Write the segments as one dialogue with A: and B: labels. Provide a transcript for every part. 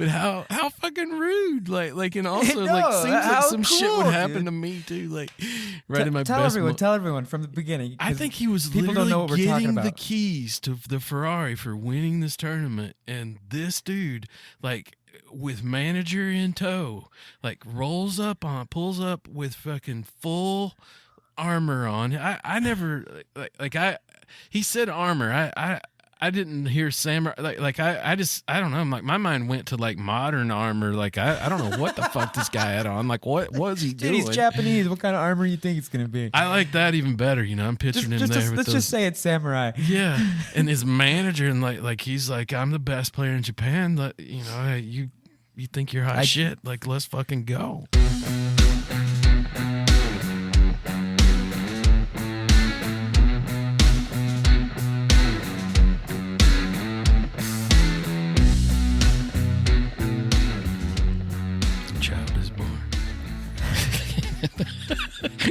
A: But how fucking rude. Like, and also,
B: No,
A: like, seems like some shit
B: cool,
A: would happen
B: dude.
A: to me, too. Like, right in my
B: tell
A: best
B: everyone, tell everyone from the beginning.
A: I think he was
B: people
A: literally
B: don't know what we're talking
A: getting the
B: about.
A: keys to the Ferrari for winning this tournament, and this dude, like, with manager in tow, like, pulls up with fucking full armor on. I never he said armor. I didn't hear samurai. I don't know. I'm like, my mind went to like modern armor. Like I don't know what the fuck this guy had on. Like what was he doing?
B: Dude, he's Japanese. What kind of armor you think it's gonna be?
A: I like that even better. You know, I'm picturing him there.
B: Let's just say it's samurai.
A: Yeah, and his manager and like he's like, I'm the best player in Japan. You know, you think you're hot shit? Like let's fucking go.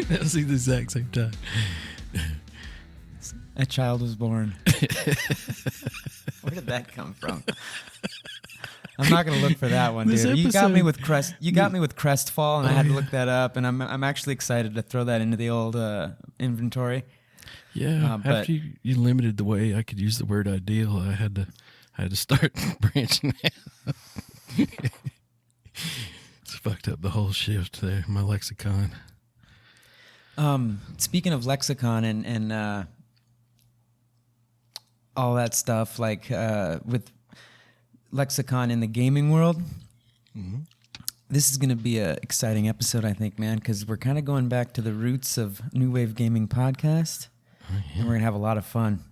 A: That was the exact same time.
B: A child was born. Where did that come from? I'm not gonna look for that one, dude. You got me with Crestfall, and I had to look that up, and I'm actually excited to throw that into the old inventory.
A: Yeah, after you limited the way I could use the word ideal, I had to start branching out. It's fucked up the whole shift there, my lexicon.
B: Speaking of lexicon and all that stuff, like with lexicon in the gaming world, this is going to be an exciting episode, I think, man, because we're kind of going back to the roots of New Wave Gaming Podcast, and we're going to have a lot of fun.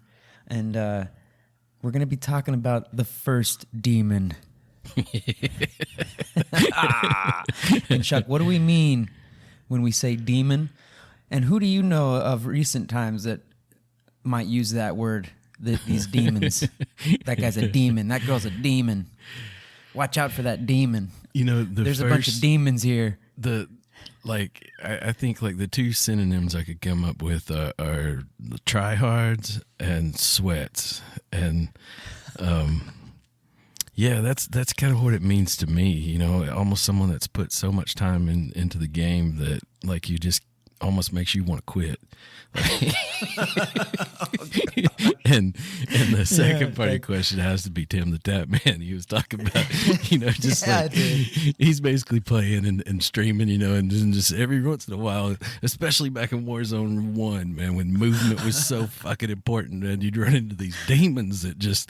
B: And we're going to be talking about the first demon. And Chuck, what do we mean when we say demon? And who do you know of recent times that might use that word, these demons? That guy's a demon. That girl's a demon. Watch out for that demon.
A: You know,
B: there's a bunch of demons here.
A: I think like the two synonyms I could come up with are the tryhards and sweats. And yeah, that's kind of what it means to me. You know, almost someone that's put so much time into the game that like you just almost makes you want to quit. And the second part of the question has to be Tim the Tap Man. He was talking about, you know, just he's basically playing and streaming, you know, and just every once in a while, especially back in Warzone 1, man, when movement was so fucking important, and you'd run into these demons that just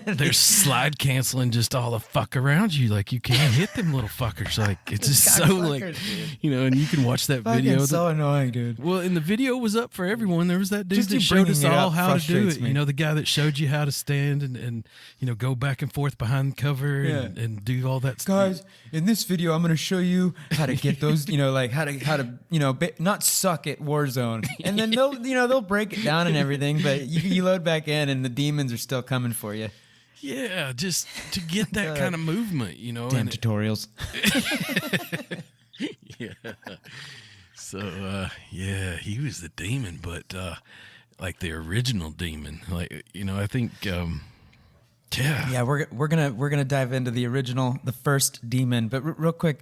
A: they're slide canceling just all the fuck around you. Like you can't hit them little fuckers. Like it's just so like, you know, and you can watch that video.
B: It's so annoying, dude.
A: Well, and the video was up for everyone. There was that dude that showed us all how to do it. You know, the guy that showed you how to stand and you know, go back and forth behind cover and do all that stuff.
B: Guys, in this video, I'm going to show you how to get those, you know, like how to you know, not suck at Warzone. And then they'll break it down and everything, but you load back in and the demons are still coming for you.
A: Yeah, just to get that kind of movement, you know.
B: Damn tutorials.
A: Yeah. So, yeah, he was the demon, but like the original demon. Like, you know, I think, yeah.
B: Yeah, we're gonna dive into the original, the first demon. But real quick,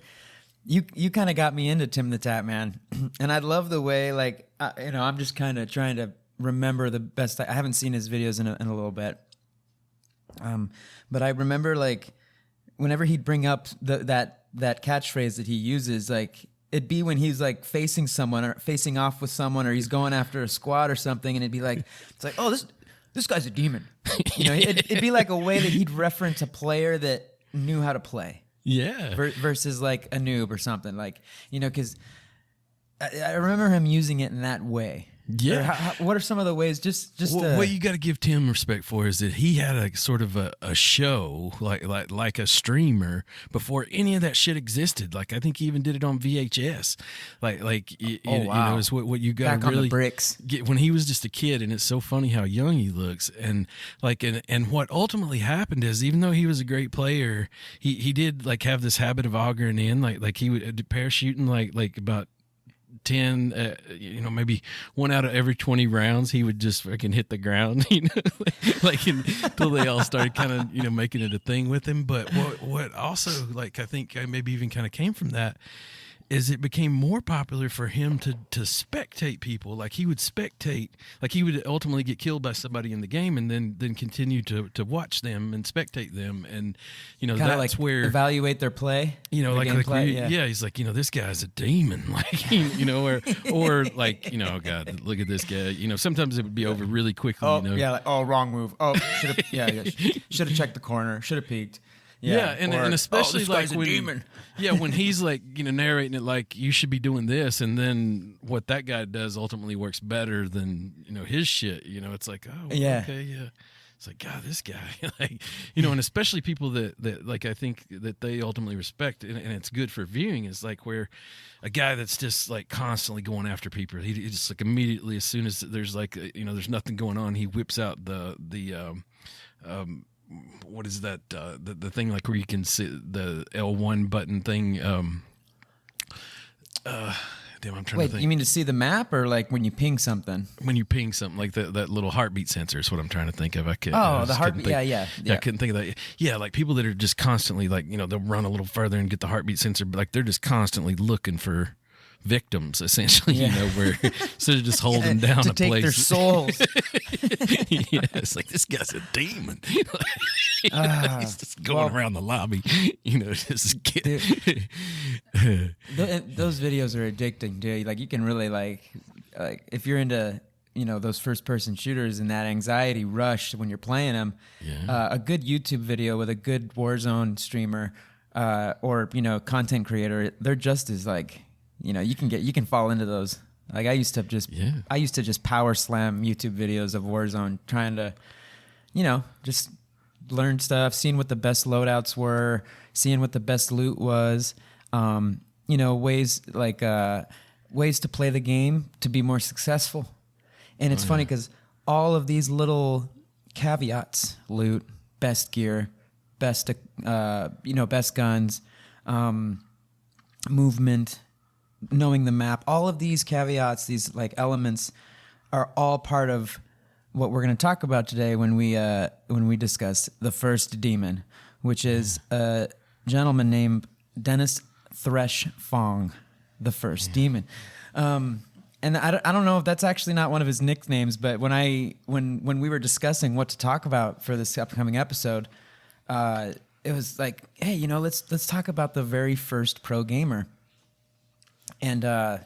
B: you kind of got me into Tim the Tap Man, and I love the way, like, you know, I'm just kind of trying to remember the best. I haven't seen his videos in a little bit. But I remember, like, whenever he'd bring up that catchphrase that he uses, like, it'd be when he's like facing someone or facing off with someone, or he's going after a squad or something, and it'd be like, it's like, oh, this guy's a demon. You know, it'd be like a way that he'd reference a player that knew how to play.
A: Yeah.
B: Versus like a noob or something, like, you know, because I remember him using it in that way.
A: Yeah.
B: What are some of the ways?
A: What you got to give Tim respect for is that he had a sort of a show like a streamer before any of that shit existed. Like I think he even did it on VHS. You know, is what you got to really
B: on the bricks
A: get when he was just a kid. And it's so funny how young he looks. And like and what ultimately happened is, even though he was a great player, he did like have this habit of augering in like he would parachuting like about 10, maybe 1 out of every 20 rounds, he would just fucking hit the ground, until they all started kind of, making it a thing with him. But what also, I think maybe even kind of came from that is it became more popular for him to spectate people. Like he would spectate, like he would ultimately get killed by somebody in the game and then continue to watch them and spectate them. And,
B: kind
A: that's
B: of like
A: where
B: evaluate their play.
A: He's like, this guy's a demon. Or like, oh God, look at this guy. Sometimes it would be over really quickly.
B: Wrong move. Oh, should have checked the corner. Should have peeked.
A: Yeah, and especially
B: when
A: when he's narrating it like you should be doing this, and then what that guy does ultimately works better than his shit. It's like, oh yeah, okay, yeah. It's like, God, this guy, and especially people that I think that they ultimately respect, and it's good for viewing, is like where a guy that's just constantly going after people. He just immediately, as soon as there's there's nothing going on, he whips out the what is that? The thing where you can see the L1 button thing. Damn, I'm trying to think.
B: Wait, you mean to see the map, or when you ping something?
A: When you ping something, like that little heartbeat sensor is what I'm trying to think of.
B: The heartbeat. Yeah.
A: I couldn't think of that. Yeah, people that are just constantly they'll run a little further and get the heartbeat sensor, but they're just constantly looking for victims, essentially, where instead of just holding down
B: to
A: a
B: take
A: place,
B: their souls.
A: It's like, this guy's a demon. He's just going around the lobby, just
B: those videos are addicting, dude. You can really if you're into those first person shooters and that anxiety rush when you're playing them. A good YouTube video with a good Warzone streamer or content creator, they're just as you can fall into those. I used to just power slam YouTube videos of Warzone, trying to, just learn stuff, seeing what the best loadouts were, seeing what the best loot was, ways ways to play the game to be more successful. And it's funny because all of these little caveats, loot, best gear, best guns, movement, knowing the map, all of these caveats, these elements are all part of what we're going to talk about today when we discuss the first demon, which is a gentleman named Dennis Thresh Fong, the first demon. And I don't know if that's actually not one of his nicknames, but when we were discussing what to talk about for this upcoming episode, it was like, hey, let's talk about the very first pro gamer. And I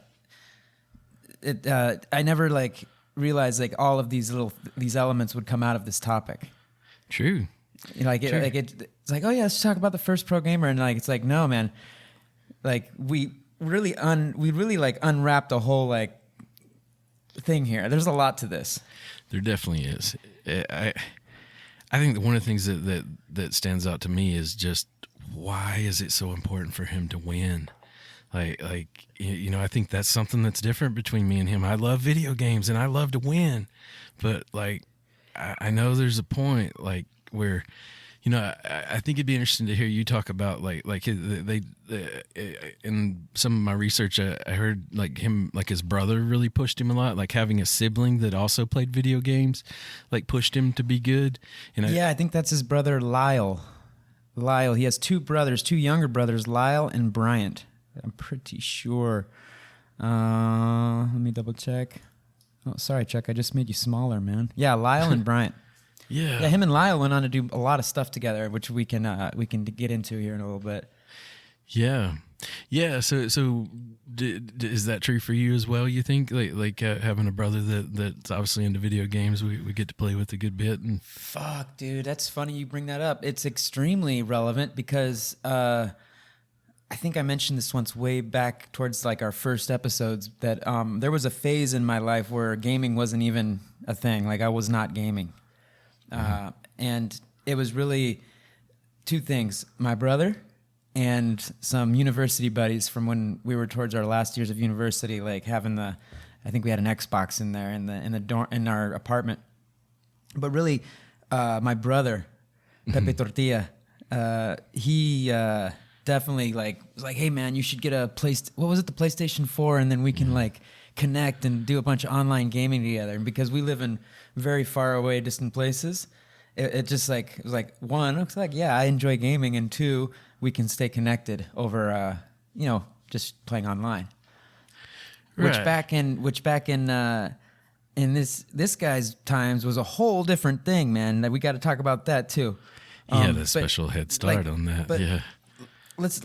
B: never realized all of these elements would come out of this topic.
A: True.
B: It's like, oh yeah, let's talk about the first pro gamer, and it's like, no, man, we really unwrapped the whole thing here. There's a lot to this.
A: There definitely is. I think that one of the things that stands out to me is just, why is it so important for him to win? I think that's something that's different between me and him. I love video games and I love to win, but I know there's a point where, I think it'd be interesting to hear you talk about they in some of my research, I heard him, his brother really pushed him a lot, having a sibling that also played video games, pushed him to be good. And
B: I think that's his brother Lyle. He has two younger brothers, Lyle and Bryant. I'm pretty sure. Let me double check. Oh, sorry, Chuck. I just made you smaller, man. Yeah, Lyle and Bryant.
A: Yeah,
B: him and Lyle went on to do a lot of stuff together, which we can get into here in a little bit.
A: Yeah. So is that true for you as well? You think having a brother that's obviously into video games, we get to play with a good bit. And
B: fuck, dude, that's funny you bring that up. It's extremely relevant because I think I mentioned this once way back towards our first episodes that there was a phase in my life where gaming wasn't even a thing. I was not gaming. And it was really two things: my brother and some university buddies from when we were towards our last years of university, having I think we had an Xbox in there in our apartment. But really, my brother, Pepe Tortilla, definitely like was like, hey man, you should get a what was it, the PlayStation 4, and then we can like connect and do a bunch of online gaming together. And because we live in very far away, distant places, it just like it was like one, it's like yeah, I enjoy gaming, and two, we can stay connected over just playing online. Right. Which back in this guy's times was a whole different thing, man. That we got to talk about that too.
A: The special head start on that. But yeah.
B: Let's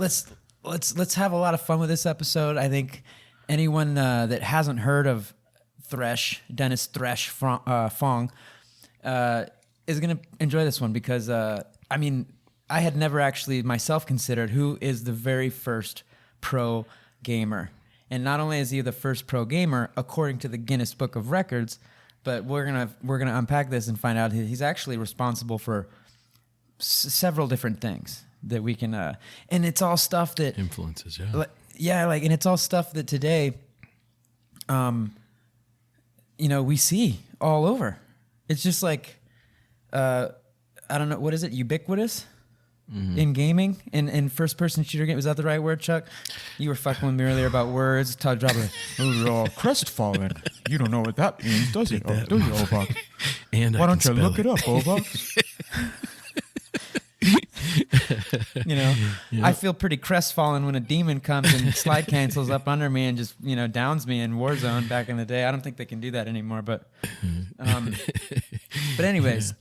B: have a lot of fun with this episode. I think anyone that hasn't heard of Dennis Thresh Fong, is going to enjoy this one because I had never actually myself considered who is the very first pro gamer. And not only is he the first pro gamer according to the Guinness Book of Records, but we're gonna unpack this and find out he's actually responsible for several different things that we can. And it's all stuff that
A: influences,
B: and it's all stuff that today, we see all over. It's just like, I don't know, what is it? Ubiquitous. Mm-hmm. In gaming, in first-person shooter game, is that the right word, Chuck? You were fucking with me earlier about words. Todd dropped it. Oh, crestfallen. You don't know what that means, does it? Do you, Ovox?
A: And
B: why don't you look it up, Ovox? I feel pretty crestfallen when a demon comes and slide cancels up under me and just downs me in Warzone back in the day. I don't think they can do that anymore, but anyways.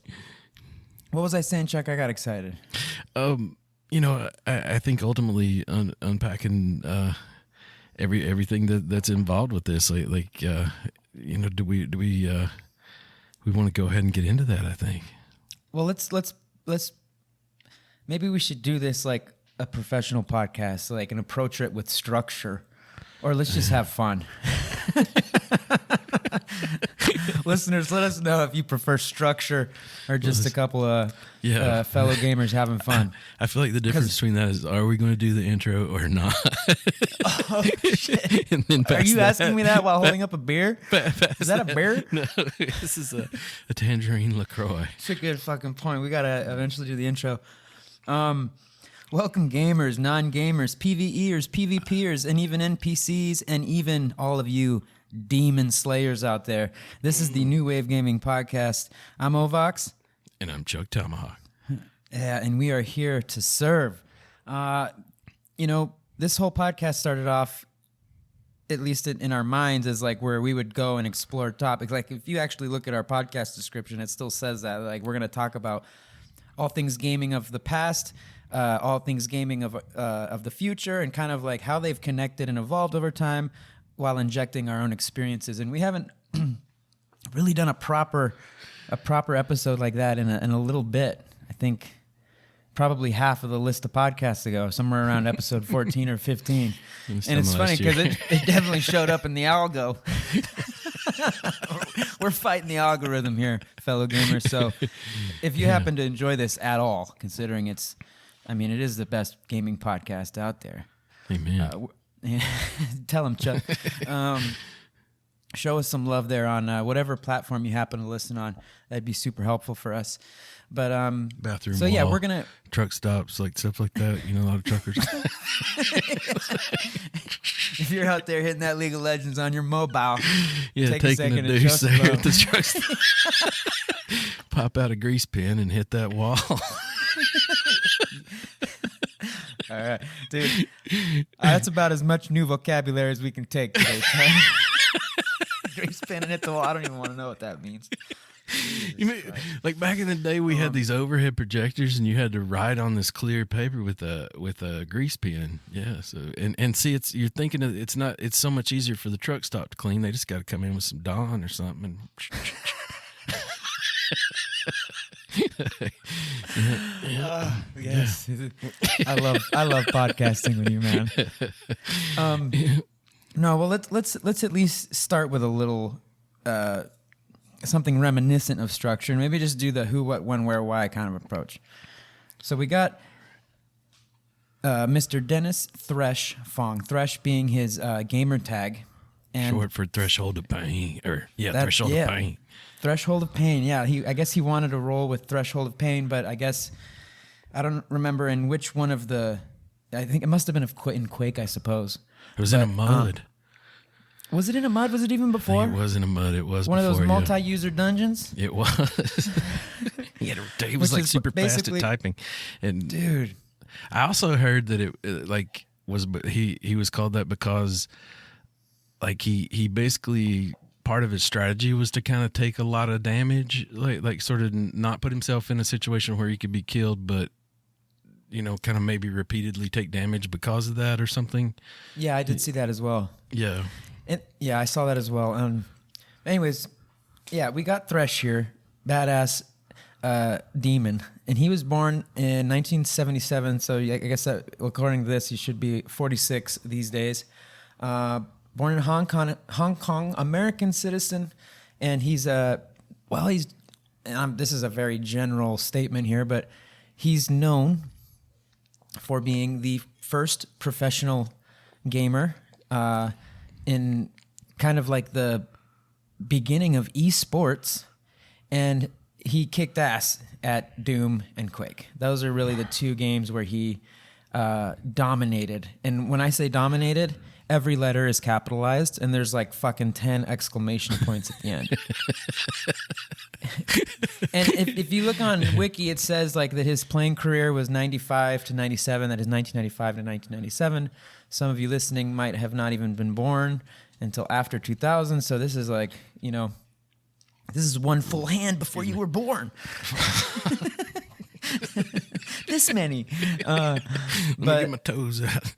B: What was I saying, Chuck? I got excited.
A: I think ultimately unpacking everything that's involved with this, do we want to go ahead and get into that? I think.
B: Well, let's maybe we should do this like a professional podcast, like and approach it with structure, or let's just have fun. Listeners, let us know if you prefer structure or just a couple of fellow gamers having fun.
A: I feel like the difference between that is, are we going to do the intro or not?
B: Oh, shit. And then are you asking me that while holding up a beer? Is that a beer?
A: No, this is a tangerine LaCroix.
B: It's a good fucking point. We got to eventually do the intro. Welcome gamers, non-gamers, PvEers, PvPers, and even NPCs, and even all of you demon slayers out there. This is the New Wave Gaming Podcast. I'm Ovox.
A: And I'm ChukTomahawk.
B: Yeah, and we are here to serve. This whole podcast started off, at least in our minds, as like where we would go and explore topics. Like if you actually look at our podcast description, it still says that. Like we're going to talk about all things gaming of the past, all things gaming of the future, and kind of like how they've connected and evolved over time, while injecting our own experiences. And we haven't really done a proper episode like that in a little bit. I think probably half of the list of podcasts ago, somewhere around episode 14 or 15. And it's funny because it definitely showed up in the algo. We're fighting the algorithm here, fellow gamers. So if you happen to enjoy this at all, considering it is the best gaming podcast out there.
A: Amen.
B: Tell him, Chuck. Show us some love there on whatever platform you happen to listen on. That'd be super helpful for us. But
A: bathroom.
B: So yeah, we're gonna
A: truck stops, like stuff like that. A lot of truckers.
B: If you're out there hitting that League of Legends on your mobile,
A: take a second to deuce there at the truck stop. Pop out a grease pen and hit that wall.
B: All right, dude. That's about as much new vocabulary as we can take today. Grease pen and hit the wall. I don't even want to know what that means.
A: You mean, like back in the day, we had these overhead projectors, and you had to write on this clear paper with a grease pen. Yeah. So and see, you're thinking it's so much easier for the truck stop to clean. They just got to come in with some Dawn or something.
B: Yes, I love podcasting with you, man. No, well let's at least start with a little something reminiscent of structure, and maybe just do the who, what, when, where, why kind of approach. So we got Mr. Dennis Thresh Fong, Thresh being his gamer tag, and
A: short for Threshold of Pain, Threshold of Pain.
B: Threshold of Pain, yeah. I guess he wanted to roll with Threshold of Pain, but I guess I don't remember in which one of the I think it must have been in Quake, I suppose.
A: It was in a mud.
B: Was it in a mud? Was it even before?
A: It was in a mud. It was
B: one
A: before,
B: of those multi-user dungeons.
A: It was. He was like super fast at typing, and
B: dude,
A: I also heard that he was called that because like he basically part of his strategy was to kind of take a lot of damage, like sort of not put himself in a situation where he could be killed, but kind of maybe repeatedly take damage because of that or something.
B: Yeah, I did see that as well.
A: Yeah.
B: I saw that as well. Anyways, yeah, we got Thresh here, badass demon, and he was born in 1977. So I guess that, according to this, he should be 46 these days. Born in Hong Kong, American citizen, and this is a very general statement here, but he's known for being the first professional gamer in kind of like the beginning of eSports, and he kicked ass at Doom and Quake. Those are really the two games where he dominated. And when I say dominated, every letter is capitalized, and there's like fucking 10 exclamation points at the end. And if you look on Wiki, it says like that his playing career was 95 to 97, that is 1995 to 1997. Some of you listening might have not even been born until after 2000, so this is like, this is one full hand before you were born. This many.
A: Let me get my toes out.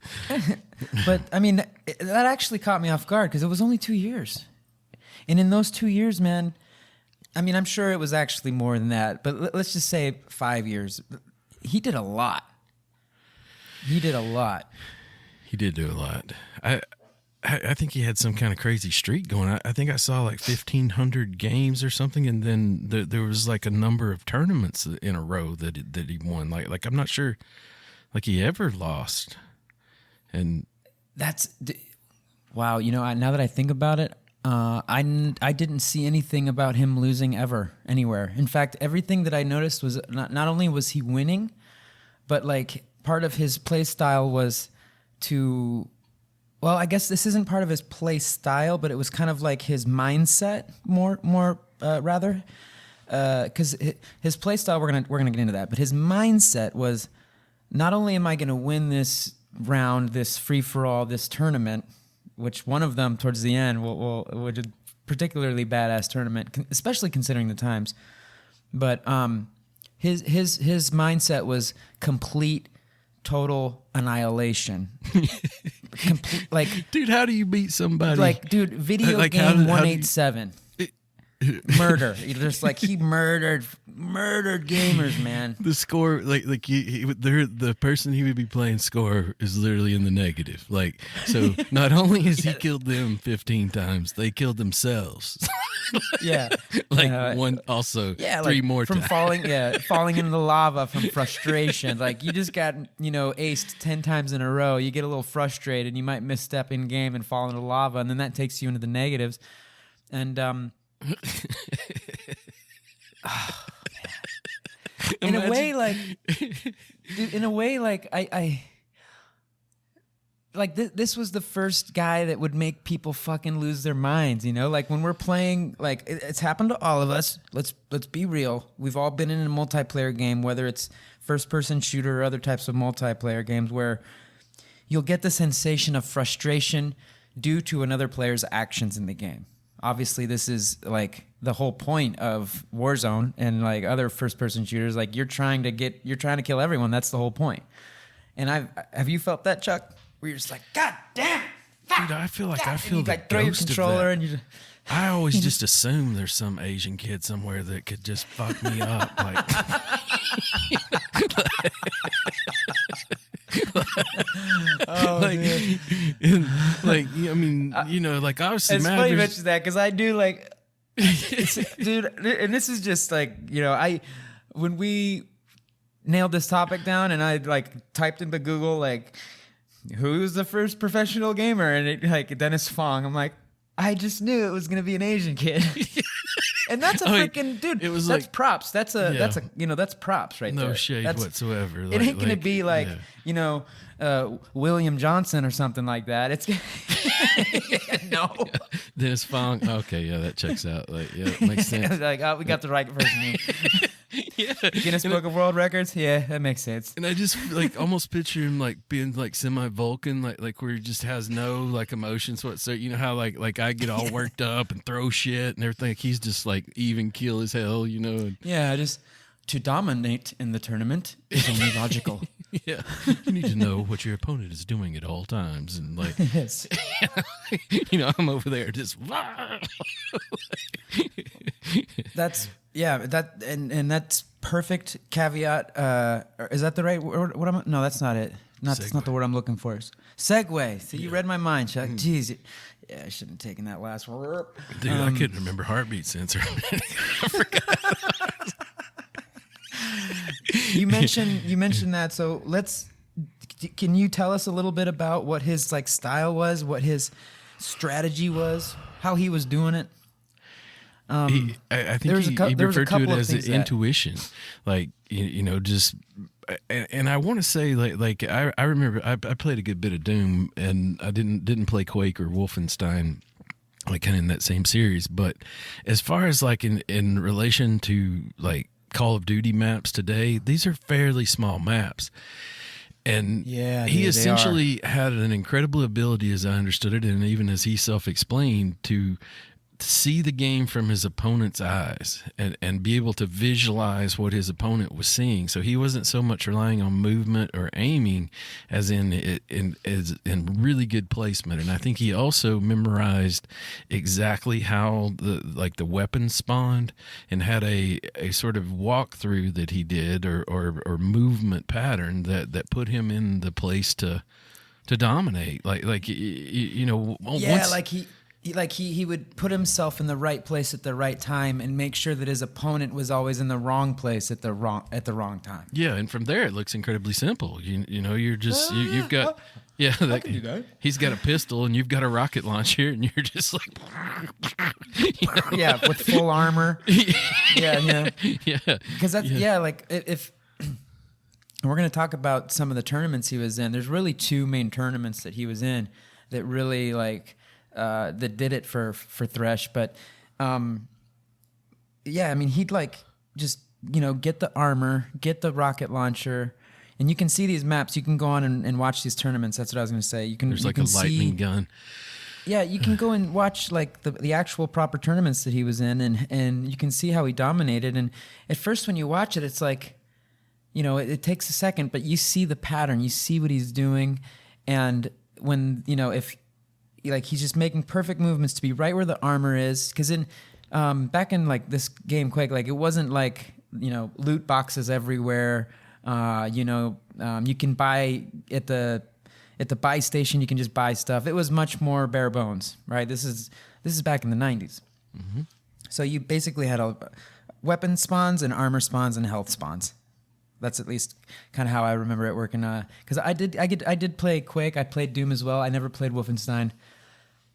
B: But, I mean, that actually caught me off guard because it was only 2 years. And in those 2 years, man, I mean, I'm sure it was actually more than that, but let's just say 5 years. He did a lot. He did a lot.
A: He did do a lot. I think he had some kind of crazy streak going. I think I saw like 1,500 games or something, and then there was like a number of tournaments in a row that he won. Like I'm not sure, like he ever lost. And
B: that's wow. Now that I think about it, I didn't see anything about him losing ever anywhere. In fact, everything that I noticed was not only was he winning, but like part of his play style was to. Well, I guess this isn't part of his play style, but it was kind of like his mindset more rather, because his play style we're gonna get into that, but his mindset was not only am I gonna win this round, this free for all, this tournament, which one of them towards the end which is particularly badass tournament, especially considering the times, but his mindset was complete. Total annihilation.
A: Dude, how do you beat somebody?
B: Like, dude, video game 187. Murder. Just like he murdered gamers, man.
A: The score, the person he would be playing score is literally in the negative. Like, so not only has he killed them 15 times, they killed themselves.
B: Yeah.
A: One also,
B: yeah,
A: three more
B: from
A: times.
B: falling into the lava from frustration. Like you just got, aced 10 times in a row. You get a little frustrated, you might misstep in game and fall into lava, and then that takes you into the negatives. And oh, man. In a way, I like this was the first guy that would make people fucking lose their minds, like when we're playing, like it's happened to all of us. Let's be real. We've all been in a multiplayer game, whether it's first person shooter or other types of multiplayer games, where you'll get the sensation of frustration due to another player's actions in the game. Obviously, this is like the whole point of Warzone and like other first-person shooters. Like you're trying to kill everyone. That's the whole point. And have you felt that, Chuck? Where you're just like, God damn,
A: dude! I feel the
B: like throw your controller and you.
A: I always just assume there's some Asian kid somewhere that could just fuck me up, like.
B: Oh, man.
A: I mean, like obviously,
B: it's funny you mention that because I do like, dude, and this is just like, when we nailed this topic down and I like typed into Google like, who's the first professional gamer, and it like Dennis Fong. I'm like, I just knew it was gonna be an Asian kid. And that's a freaking dude.
A: It was
B: that's
A: like
B: props. That's props right there.
A: No shade whatsoever.
B: It ain't gonna be like William Johnson or something like that. It's no.
A: Dennis Fong. Okay, yeah, that checks out. Like, yeah, it makes sense.
B: Like, oh, we got the right person.
A: Yeah,
B: Guinness Book of World Records. Yeah, that makes sense.
A: And I just like almost picture him like being like semi-Vulcan, like where he just has no like emotions whatsoever. You know how like I get all worked up and throw shit and everything. He's just like even keel as hell, you know. And,
B: yeah, just to dominate in the tournament is only logical.
A: Yeah, you need to know what your opponent is doing at all times, and like,
B: yes.
A: you know, I'm over there just.
B: That's and that's perfect caveat. Is that the right word? No, that's not it. That's not the word I'm looking for. Segue. So you read my mind, Chuck. Jeez. Yeah, I shouldn't have taken that last word.
A: Dude, I couldn't remember heartbeat sensor. I forgot.
B: You mentioned that. So can you tell us a little bit about what his like style was, what his strategy was, how he was doing it?
A: I think he referred to it as intuition, like you know, just. And I want to say like I remember I played a good bit of Doom, and I didn't play Quake or Wolfenstein, like kind of in that same series. But as far as like in relation to like Call of Duty maps today, these are fairly small maps. And he essentially had an incredible ability, as I understood it, and even as he self-explained, to see the game from his opponent's eyes and be able to visualize what his opponent was seeing. So he wasn't so much relying on movement or aiming as in really good placement. And I think he also memorized exactly how the weapons spawned and had a sort of walkthrough that he did or movement pattern that put him in the place to dominate. You know,
B: he would put himself in the right place at the right time and make sure that his opponent was always in the wrong place at the wrong time.
A: Yeah, and from there it looks incredibly simple. You know, you're just you've got he's got a pistol and you've got a rocket launcher and you're just like
B: yeah, with full armor. yeah. Because that's like if we're going to talk about some of the tournaments he was in. There's really two main tournaments that he was in that really like. That did it for Thresh, but I mean he'd like just get the armor, get the rocket launcher, and you can see these maps. You can go on and watch these tournaments. That's what I was going to say.
A: There's like a lightning gun.
B: Yeah, you can go and watch like the actual proper tournaments that he was in, and you can see how he dominated. And at first, when you watch it, it's like, it takes a second, but you see the pattern, you see what he's doing, and when if like he's just making perfect movements to be right where the armor is. Because back in like this game Quake, like it wasn't like loot boxes everywhere. You can buy at the buy station. You can just buy stuff. It was much more bare bones, right? This is back in the 90s. Mm-hmm. So you basically had weapon spawns and armor spawns and health spawns. That's at least kind of how I remember it working. Because I did play Quake. I played Doom as well. I never played Wolfenstein.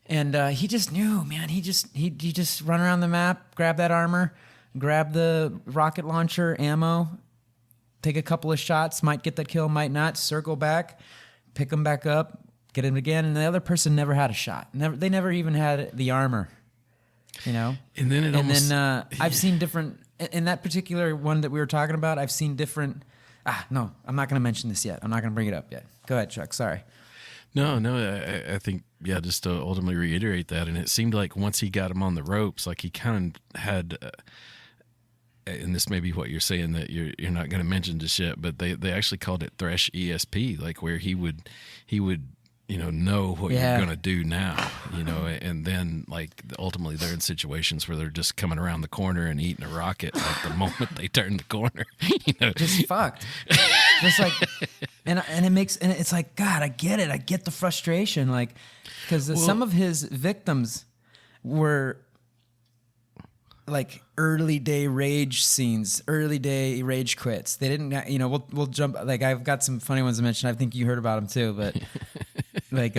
B: And he just knew, man. He just run around the map, grab that armor, grab the rocket launcher, ammo, take a couple of shots, might get that kill, might not, circle back, pick them back up, get him again, and the other person never had a shot. They never even had the armor, And then I've seen different. In that particular one that we were talking about, I've seen different. No, I'm not going to mention this yet. I'm not going to bring it up yet. Go ahead, Chuck. Sorry.
A: No, I think, just to ultimately reiterate that. And it seemed like once he got him on the ropes, like he kind of had, and this may be what you're saying that you're not going to mention just yet, but they actually called it Thresh ESP, like where he would know what you're going to do now, and then like ultimately they're in situations where they're just coming around the corner and eating a rocket like the moment they turn the corner,
B: Just fucked. Just like, and it's like, God, I get it. I get the frustration. Like, because some of his victims were like early day rage scenes, early day rage quits. They didn't, we'll jump, like I've got some funny ones to mention. I think you heard about them too, but like,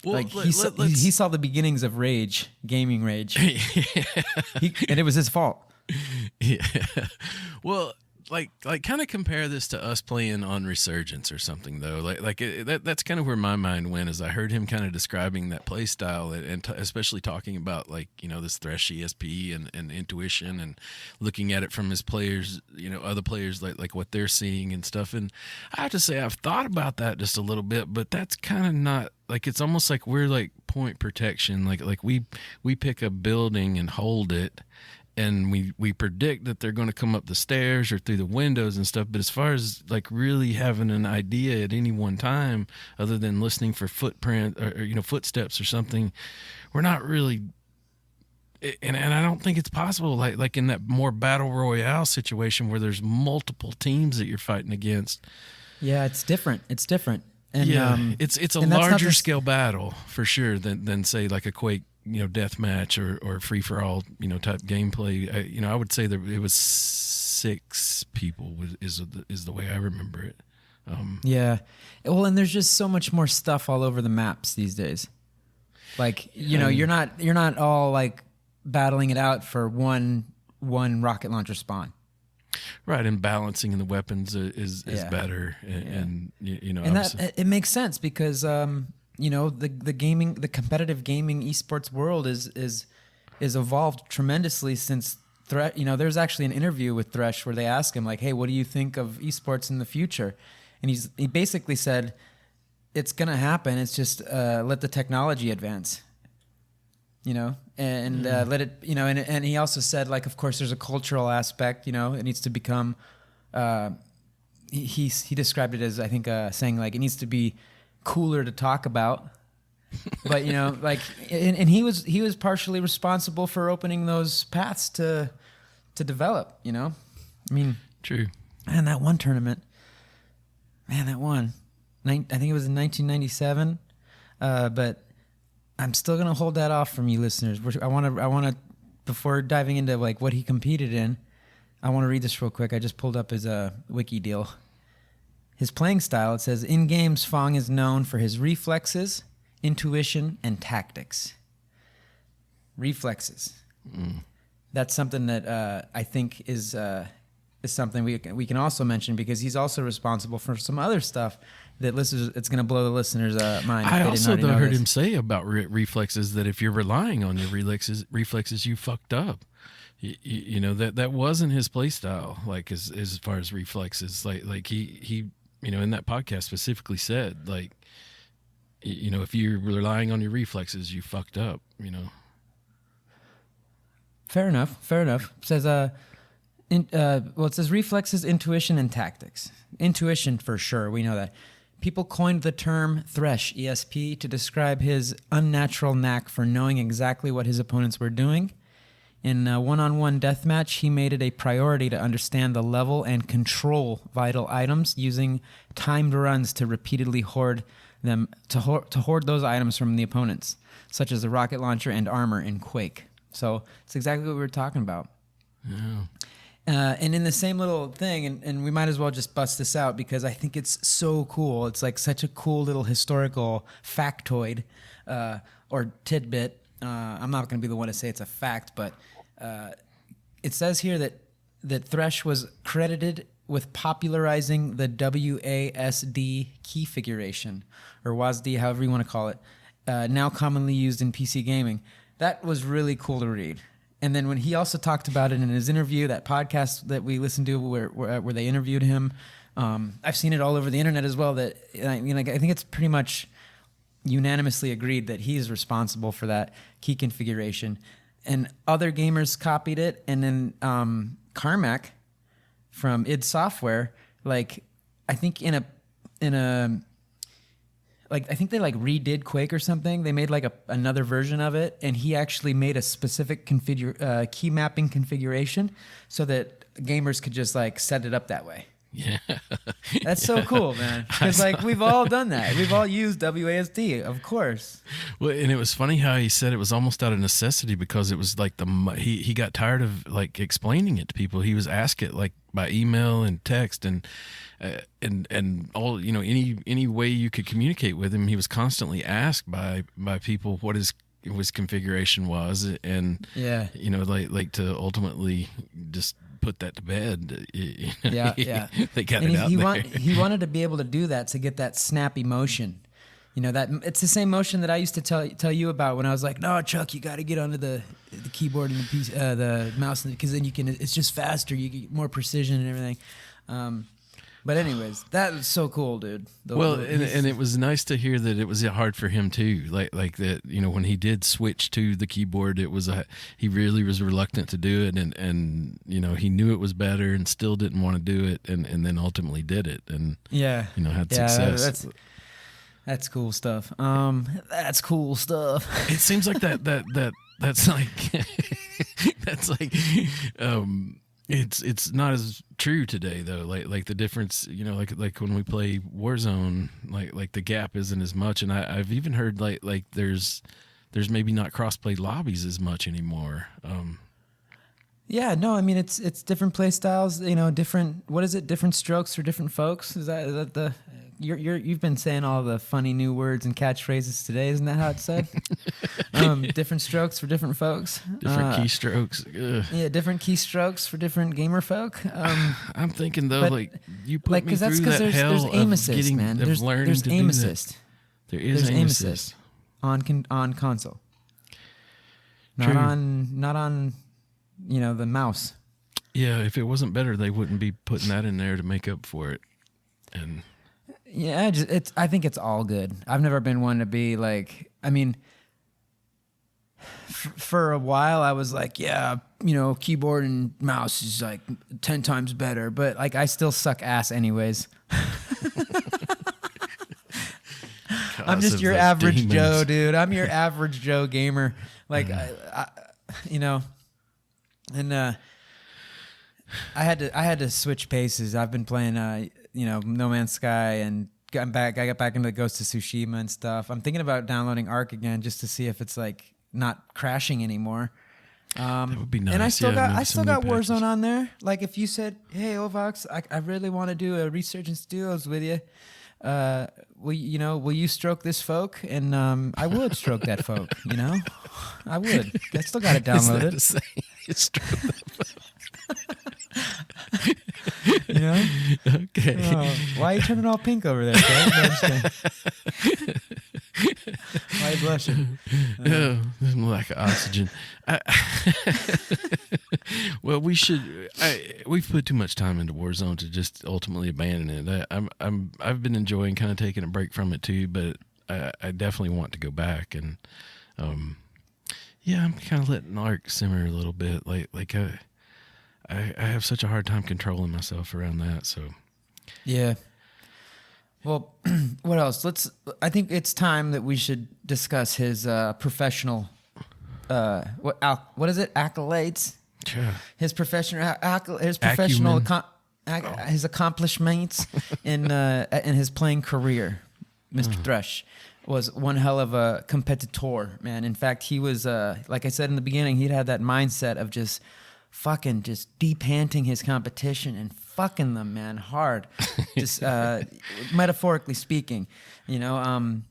A: Well,
B: like he saw the beginnings of rage, gaming rage, and it was his fault.
A: Yeah. Well, like kind of compare this to us playing on Resurgence or something though. That's kind of where my mind went as I heard him kind of describing that play style and especially talking about like, you know, this Thresh ESP and intuition and looking at it from his players, you know, other players like what they're seeing and stuff. And I have to say I've thought about that just a little bit, but that's kind of not like, it's almost like we're like point protection. Like we pick a building and hold it. And we predict that they're going to come up the stairs or through the windows and stuff. But as far as like really having an idea at any one time, other than listening for footprint or you know, footsteps or something, we're not really. And I don't think it's possible. Like in that more battle royale situation where there's multiple teams that you're fighting against.
B: Yeah, it's different. It's different. And,
A: yeah, it's a larger scale battle for sure than say like a Quake, you know, deathmatch or free for all, you know, type gameplay. You know, I would say that it was 6 people is the way I remember it.
B: Yeah, well, and there's just so much more stuff all over the maps these days. Like, you know, you're not all like battling it out for one rocket launcher spawn.
A: Right, and balancing in the weapons is better, and you know,
B: and that it makes sense because you know, the competitive gaming esports world is evolved tremendously since Thresh. You know, there's actually an interview with Thresh where they ask him like, "Hey, what do you think of esports in the future?" And he basically said, "It's gonna happen. It's just let the technology advance." You know, and let it, you know, and he also said, like, of course, there's a cultural aspect, you know, it needs to become, he described it as, I think, saying, like, it needs to be cooler to talk about. But, you know, like, and he was partially responsible for opening those paths to develop, you know? I mean,
A: true.
B: Man, that one tournament, I think it was in 1997, but I'm still gonna hold that off from you listeners. I want to before diving into like what he competed in, I want to read this real quick. I just pulled up his wiki deal. His playing style, it says, in games, Fong is known for his reflexes, intuition, and tactics. Reflexes. That's something that I think is something we can also mention because he's also responsible for some other stuff that it's going to blow the listeners' mind.
A: I also heard him say about reflexes that if you're relying on your reflexes, you fucked up. You know, that wasn't his play style. Like as far as reflexes, like he you know, in that podcast specifically said, like, you know, if you're relying on your reflexes, you fucked up. You know.
B: Fair enough. It says it says reflexes, intuition, and tactics. Intuition for sure, we know that. People coined the term Thresh, ESP, to describe his unnatural knack for knowing exactly what his opponents were doing. In a one-on-one deathmatch, he made it a priority to understand the level and control vital items, using timed runs to repeatedly hoard them to hoard those items from the opponents, such as the rocket launcher and armor in Quake. So it's exactly what we were talking about.
A: Yeah.
B: And in the same little thing, and we might as well just bust this out because I think it's so cool. It's like such a cool little historical factoid or tidbit. I'm not going to be the one to say it's a fact, but it says here that Thresh was credited with popularizing the WASD key configuration, or WASD, however you want to call it, now commonly used in PC gaming. That was really cool to read. And then when he also talked about it in his interview, that podcast that we listened to where they interviewed him, I've seen it all over the internet as well. That I think it's pretty much unanimously agreed that he's responsible for that key configuration. And other gamers copied it. And then Carmack from id Software, like I think I think they like redid Quake or something. They made like another version of it, and he actually made a specific key mapping configuration so that gamers could just like set it up that way.
A: Yeah.
B: That's so cool, man. Because like we've all done that. We've all used WASD, of course.
A: Well, and it was funny how he said it was almost out of necessity because it was like he got tired of like explaining it to people. He was asked it like by email and text and all, you know, any way you could communicate with him. He was constantly asked by people what his configuration was, and you know, like to ultimately just put that to bed. You know,
B: yeah.
A: They got it out there.
B: He wanted to be able to do that to get that snappy motion. You know, that it's the same motion that I used to tell you about when I was like, no, Chuck, you got to get onto the keyboard and the mouse, because then you can. It's just faster. You get more precision and everything. But anyways, that was so cool, dude.
A: And it was nice to hear that it was hard for him too. Like that, you know, when he did switch to the keyboard, it was he really was reluctant to do it, and you know, he knew it was better and still didn't want to do it, and then ultimately did it, and you know, had success.
B: That's cool stuff. That's cool stuff.
A: It seems like that's like that's like It's not as true today though. Like the difference, you know, like when we play Warzone, like the gap isn't as much, and I've even heard like there's maybe not crossplay lobbies as much anymore.
B: Yeah, no, I mean it's different play styles, you know, different strokes for different folks. Is that the you've been saying all the funny new words and catchphrases today, isn't that how it's said? Different strokes for different folks.
A: Different keystrokes.
B: Yeah, different keystrokes for different gamer folk.
A: I'm thinking though, like you put me through that
B: there's
A: hell
B: aim
A: of
B: assist,
A: getting,
B: man.
A: There's
B: aim assist.
A: There is aim assist
B: on console.
A: True.
B: Not on, you know, the mouse.
A: Yeah, if it wasn't better, they wouldn't be putting that in there to make up for it. And
B: yeah, I think it's all good. I've never been one to be like, I mean, for a while I was like, yeah, you know, keyboard and mouse is like 10 times better, but like I still suck ass anyways. I'm just your average Joe, dude. I'm your average Joe gamer. Like, I you know, and I had to switch paces. I've been playing, you know, No Man's Sky, and I got back into Ghost of Tsushima and stuff. I'm thinking about downloading Ark again just to see if it's like not crashing anymore.
A: That would be nice.
B: And I still got Warzone on there. Like if you said, "Hey Ovox, I really want to do a Resurgence Duos with you. Will you stroke this folk?" And I would stroke that folk. You know, I would. I still got it downloaded.
A: Stroke that folk.
B: You know?
A: Okay.
B: Oh, why are you turning all pink over there, Karl? Why are you blushing?
A: Lack of oxygen. Well, we've put too much time into Warzone to just ultimately abandon it. I've been enjoying kind of taking a break from it too, but I definitely want to go back, and yeah, I'm kind of letting Ark simmer a little bit. Like I have such a hard time controlling myself around that. So
B: yeah. Well, what else? I think it's time that we should discuss his professional. What is it? Accolades.
A: Sure.
B: His professional. His accomplishments in his playing career. Mr. Thresh was one hell of a competitor, man. In fact, he was like I said in the beginning, he'd had that mindset of just deep-panting his competition and fucking them, man, hard. Just metaphorically speaking, you know.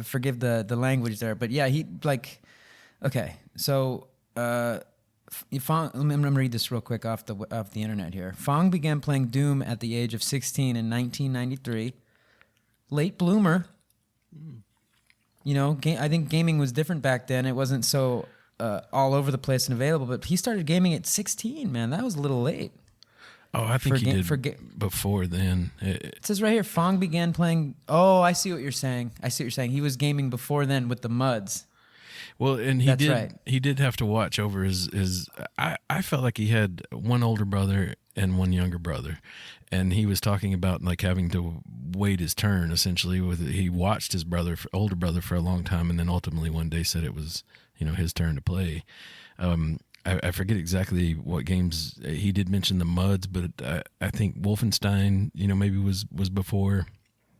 B: Forgive the language there, but yeah, he like. Okay, so Fong, I'm gonna read this real quick off the internet here. Fong began playing Doom at the age of 16 in 1993. Late bloomer. You know, I think gaming was different back then. It wasn't so all over the place and available, but he started gaming at 16, man. That was a little late.
A: Oh, I think he did before then.
B: It says right here, Fong began playing... Oh, I see what you're saying. He was gaming before then with the MUDs.
A: Well, and he did have to watch over his I felt like he had one older brother and one younger brother. And he was talking about like having to wait his turn, essentially. He watched his older brother for a long time, and then ultimately one day said it was, you know, his turn to play. I forget exactly what games he did mention the MUDs, but I think Wolfenstein, maybe was before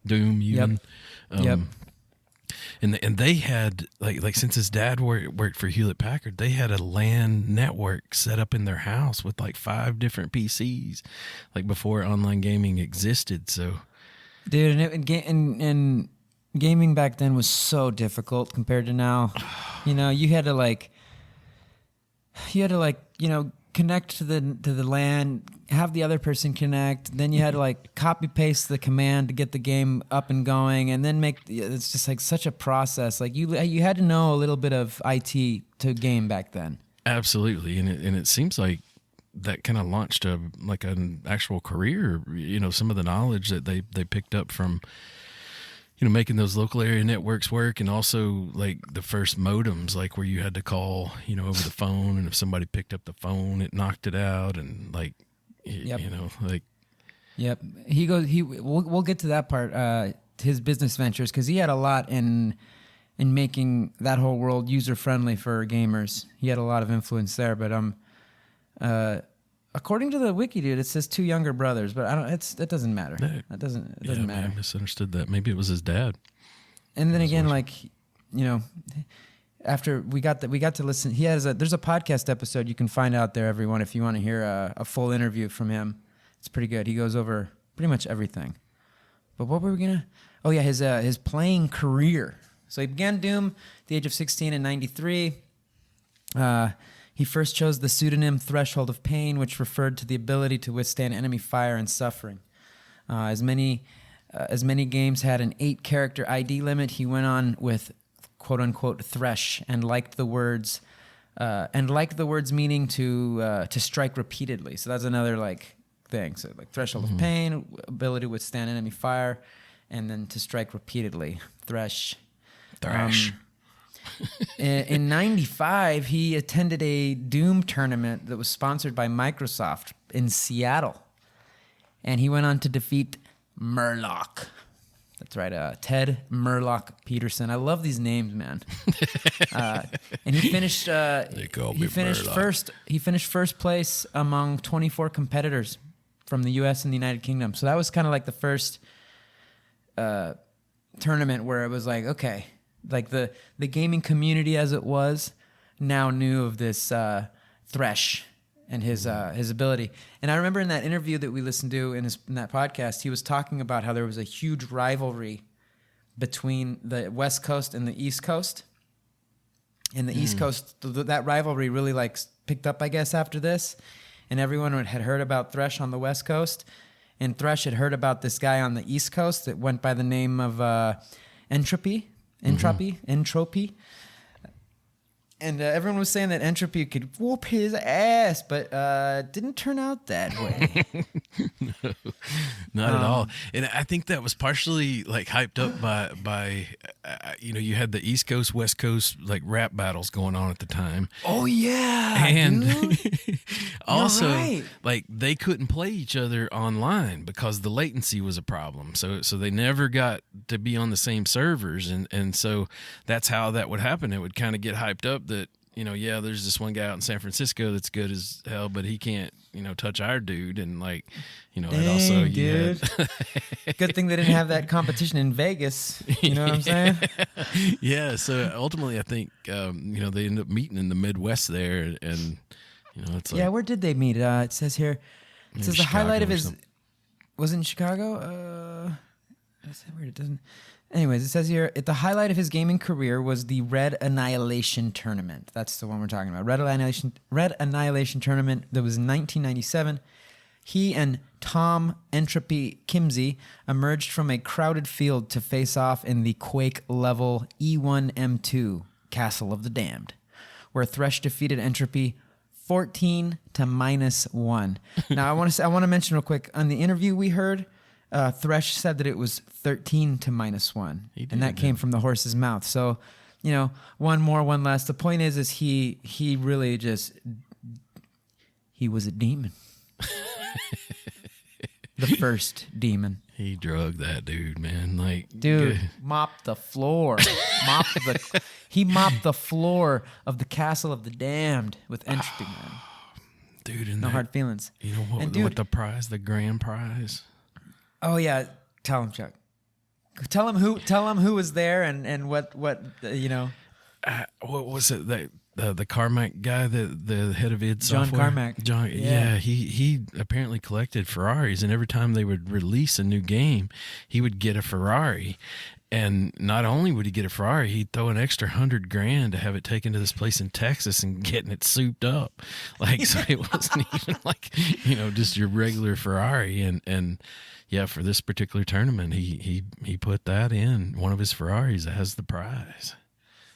A: Doom even.
B: Yep.
A: And they had like since his dad worked for Hewlett Packard, they had a LAN network set up in their house with like 5 different PCs, like before online gaming existed. So,
B: dude, and gaming back then was so difficult compared to now. You had to connect to the LAN, have the other person connect. Then you had to copy paste the command to get the game up and going, and then it's just like such a process. Like you had to know a little bit of IT to game back then.
A: Absolutely, and it seems like that kind of launched an actual career. Some of the knowledge that they picked up from making those local area networks work, and also like the first modems, like where you had to call, over the phone, and if somebody picked up the phone, it knocked it out, and
B: Yep.
A: Yep.
B: We'll get to that part, his business ventures, because he had a lot in making that whole world user friendly for gamers. He had a lot of influence there, but according to the wiki, dude, it says 2 younger brothers, but that doesn't matter. It doesn't matter.
A: I misunderstood that. Maybe it was his dad.
B: And then again, after we got to listen, there's a podcast episode you can find out there, everyone, if you want to hear a full interview from him. It's pretty good. He goes over pretty much everything. But what were we gonna? Oh yeah, his playing career. So he began Doom at the age of 16 in '93. He first chose the pseudonym Threshold of Pain, which referred to the ability to withstand enemy fire and suffering. As many games had an 8-character ID limit, he went on with "quote-unquote" Thresh and liked the words meaning to strike repeatedly. So that's another thing. So Threshold of Pain, ability to withstand enemy fire, and then to strike repeatedly. Thresh. In '95, he attended a Doom tournament that was sponsored by Microsoft in Seattle, and he went on to defeat Murloc. That's right, Ted Murloc Peterson. I love these names, man. And he finished. First. He finished first place among 24 competitors from the U.S. and the United Kingdom. So that was kind of like the first tournament where it was like, okay. The gaming community as it was now knew of this Thresh and his ability. And I remember in that interview that we listened to in that podcast, he was talking about how there was a huge rivalry between the West Coast and the East Coast. And the East Coast, that rivalry really picked up, I guess, after this. And everyone had heard about Thresh on the West Coast. And Thresh had heard about this guy on the East Coast that went by the name of Entropy. And everyone was saying that Entropy could whoop his ass, but didn't turn out that way.
A: No, not at all. And I think that was partially hyped up by you had the East Coast, West Coast rap battles going on at the time.
B: Oh yeah,
A: and
B: dude.
A: also
B: right.
A: They couldn't play each other online because the latency was a problem. So they never got to be on the same servers, and so that's how that would happen. It would kind of get hyped up that there's this one guy out in San Francisco that's good as hell, but he can't touch our dude, and
B: Dang,
A: also
B: dude. Good thing they didn't have that competition in Vegas. You know what I'm saying?
A: Yeah. So ultimately, I think they ended up meeting in the Midwest there, and it's
B: where did they meet? It says here. It says the highlight of his was it in Chicago. That's weird. It doesn't. Anyways, it says here, the highlight of his gaming career was the Red Annihilation Tournament. That's the one we're talking about. Red Annihilation Tournament that was in 1997. He and Tom Entropy Kimsey emerged from a crowded field to face off in the Quake level E1M2, Castle of the Damned, where Thresh defeated Entropy 14 to -1. Now, I want to mention real quick, on the interview we heard, Thresh said that it was 13 to -1, and that came from the horse's mouth. So, one more, one less. The point is he really he was a demon. The first demon.
A: He drugged that dude, man.
B: Dude, mop the floor. He mopped the floor of the Castle of the Damned with Entropy, man.
A: Dude, and
B: no hard feelings.
A: You know what the prize, the grand prize?
B: Oh yeah, tell him, Chuck. Tell him who was there and what you know.
A: What was it? The Carmack guy, the head of id
B: John
A: software.
B: Carmack.
A: John, yeah, he apparently collected Ferraris, and every time they would release a new game, he would get a Ferrari. And not only would he get a Ferrari, he'd throw an extra $100,000 to have it taken to this place in Texas and getting it souped up. Like, so it wasn't even like, just your regular Ferrari. And yeah, for this particular tournament, he put that in one of his Ferraris as the prize.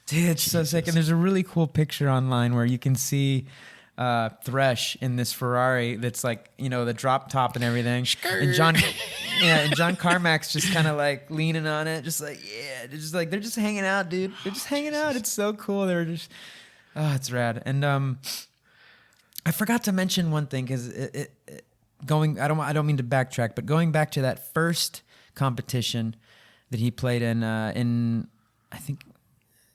B: Dude, it's so sick. And there's a really cool picture online where you can see Thresh in this Ferrari that's like, the drop top and everything. And John Carmack's just kind of like leaning on it, just like, they're just hanging out, dude. They're just hanging out. It's so cool. They're just, it's rad. And I forgot to mention one thing because I don't mean to backtrack, but going back to that first competition that he played in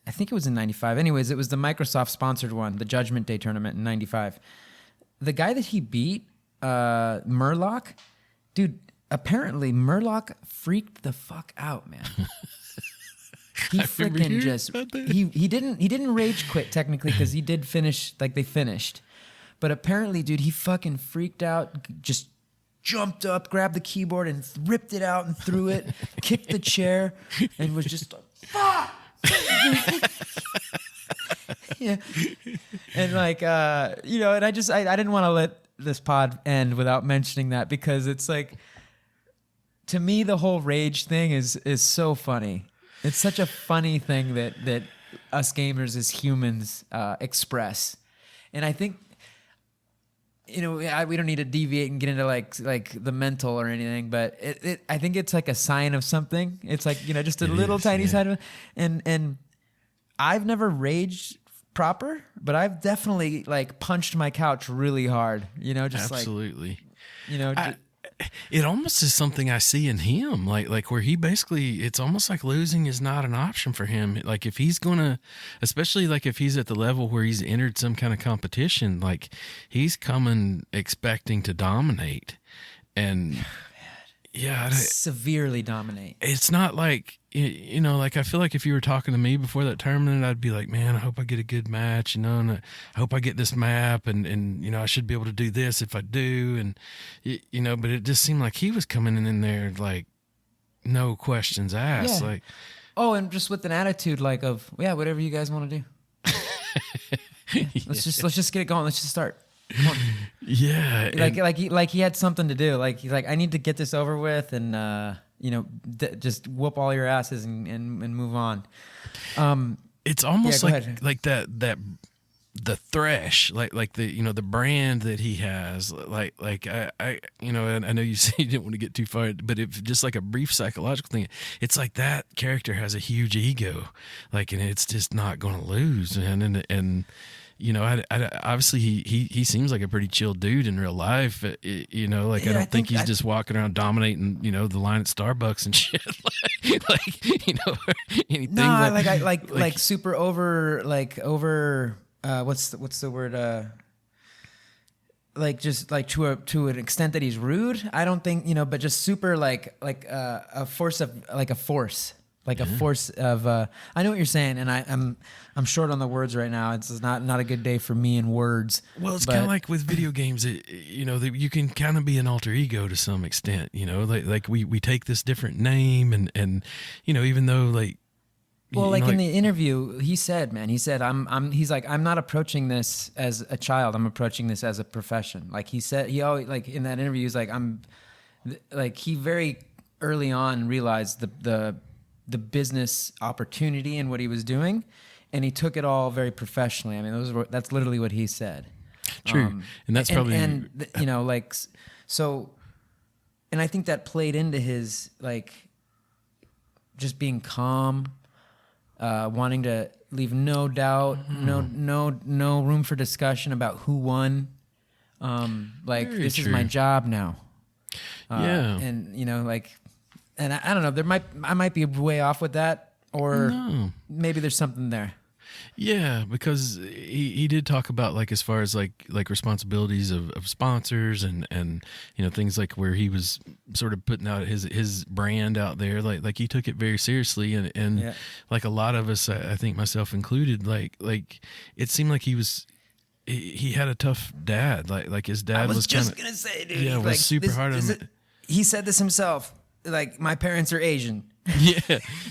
B: I think it was in 95. Anyways, it was the Microsoft sponsored one, the Judgment Day tournament in 95. The guy that he beat, Murloc, dude, apparently Murloc freaked the fuck out, man. He freaking just he didn't rage quit technically because he did finish, like they finished. But apparently, dude, he fucking freaked out, just jumped up, grabbed the keyboard and ripped it out and threw it, kicked the chair, and was just like, fuck! Yeah. And like and I didn't want to let this pod end without mentioning that because it's like, to me, the whole rage thing is so funny. It's such a funny thing that us gamers as humans express. And I think we don't need to deviate and get into like the mental or anything, but I think it's like a sign of something. It's like, just a little tiny side of it. And I've never raged proper, but I've definitely like punched my couch really hard, just
A: absolutely.
B: It
A: almost is something I see in him, like where he basically, it's almost like losing is not an option for him. Like if he's gonna, especially like if he's at the level where he's entered some kind of competition, like he's coming expecting to dominate, and
B: severely dominate.
A: It's not like, like I feel like if you were talking to me before that tournament, I'd be like, man, I hope I get a good match, and I hope I get this map, and I should be able to do this if I do, and but it just seemed like he was coming in there like no questions asked, like,
B: and just with an attitude like of whatever you guys want to do. Let's just get it going. Let's just start. Come on.
A: Yeah,
B: like he had something to do. Like he's like, I need to get this over with, and just whoop all your asses and move on.
A: It's almost like that the Thresh, like the the brand that he has, like I and I know you say you didn't want to get too far, but if just like a brief psychological thing, it's like that character has a huge ego, like, and it's just not going to lose, man, and obviously he seems like a pretty chill dude in real life. I don't think he's just walking around dominating, the line at Starbucks and shit. Anything.
B: No, like super over, what's the word? Like just like to an extent that he's rude. I don't think, but just super like a force of like a force. Like a force of, I know what you're saying, and I'm short on the words right now. It's not a good day for me in words.
A: Well, it's kind of like with video games. You can kind of be an alter ego to some extent. Like we take this different name, and even though like.
B: Well, in the interview, he said, he's like, I'm not approaching this as a child. I'm approaching this as a profession. Like he said, he always, like in that interview, he's like, he very early on realized the business opportunity and what he was doing, and he took it all very professionally. I mean, that's literally what he said.
A: True, and that's probably
B: so. And I think that played into his like just being calm, wanting to leave no doubt, no room for discussion about who won. Very this true. Is my job now. And and I don't know. I might be way off with that, or maybe there's something there.
A: Yeah, because he did talk about like as far as like responsibilities of sponsors and things like where he was sort of putting out his brand out there, like he took it very seriously and
B: Yeah.
A: like a lot of us, I think myself included, like it seemed like he had a tough dad, like his dad was
B: just
A: kinda,
B: gonna say, dude,
A: yeah, was
B: like,
A: super hard on him.
B: He said this himself. Like, my parents are Asian.
A: Yeah,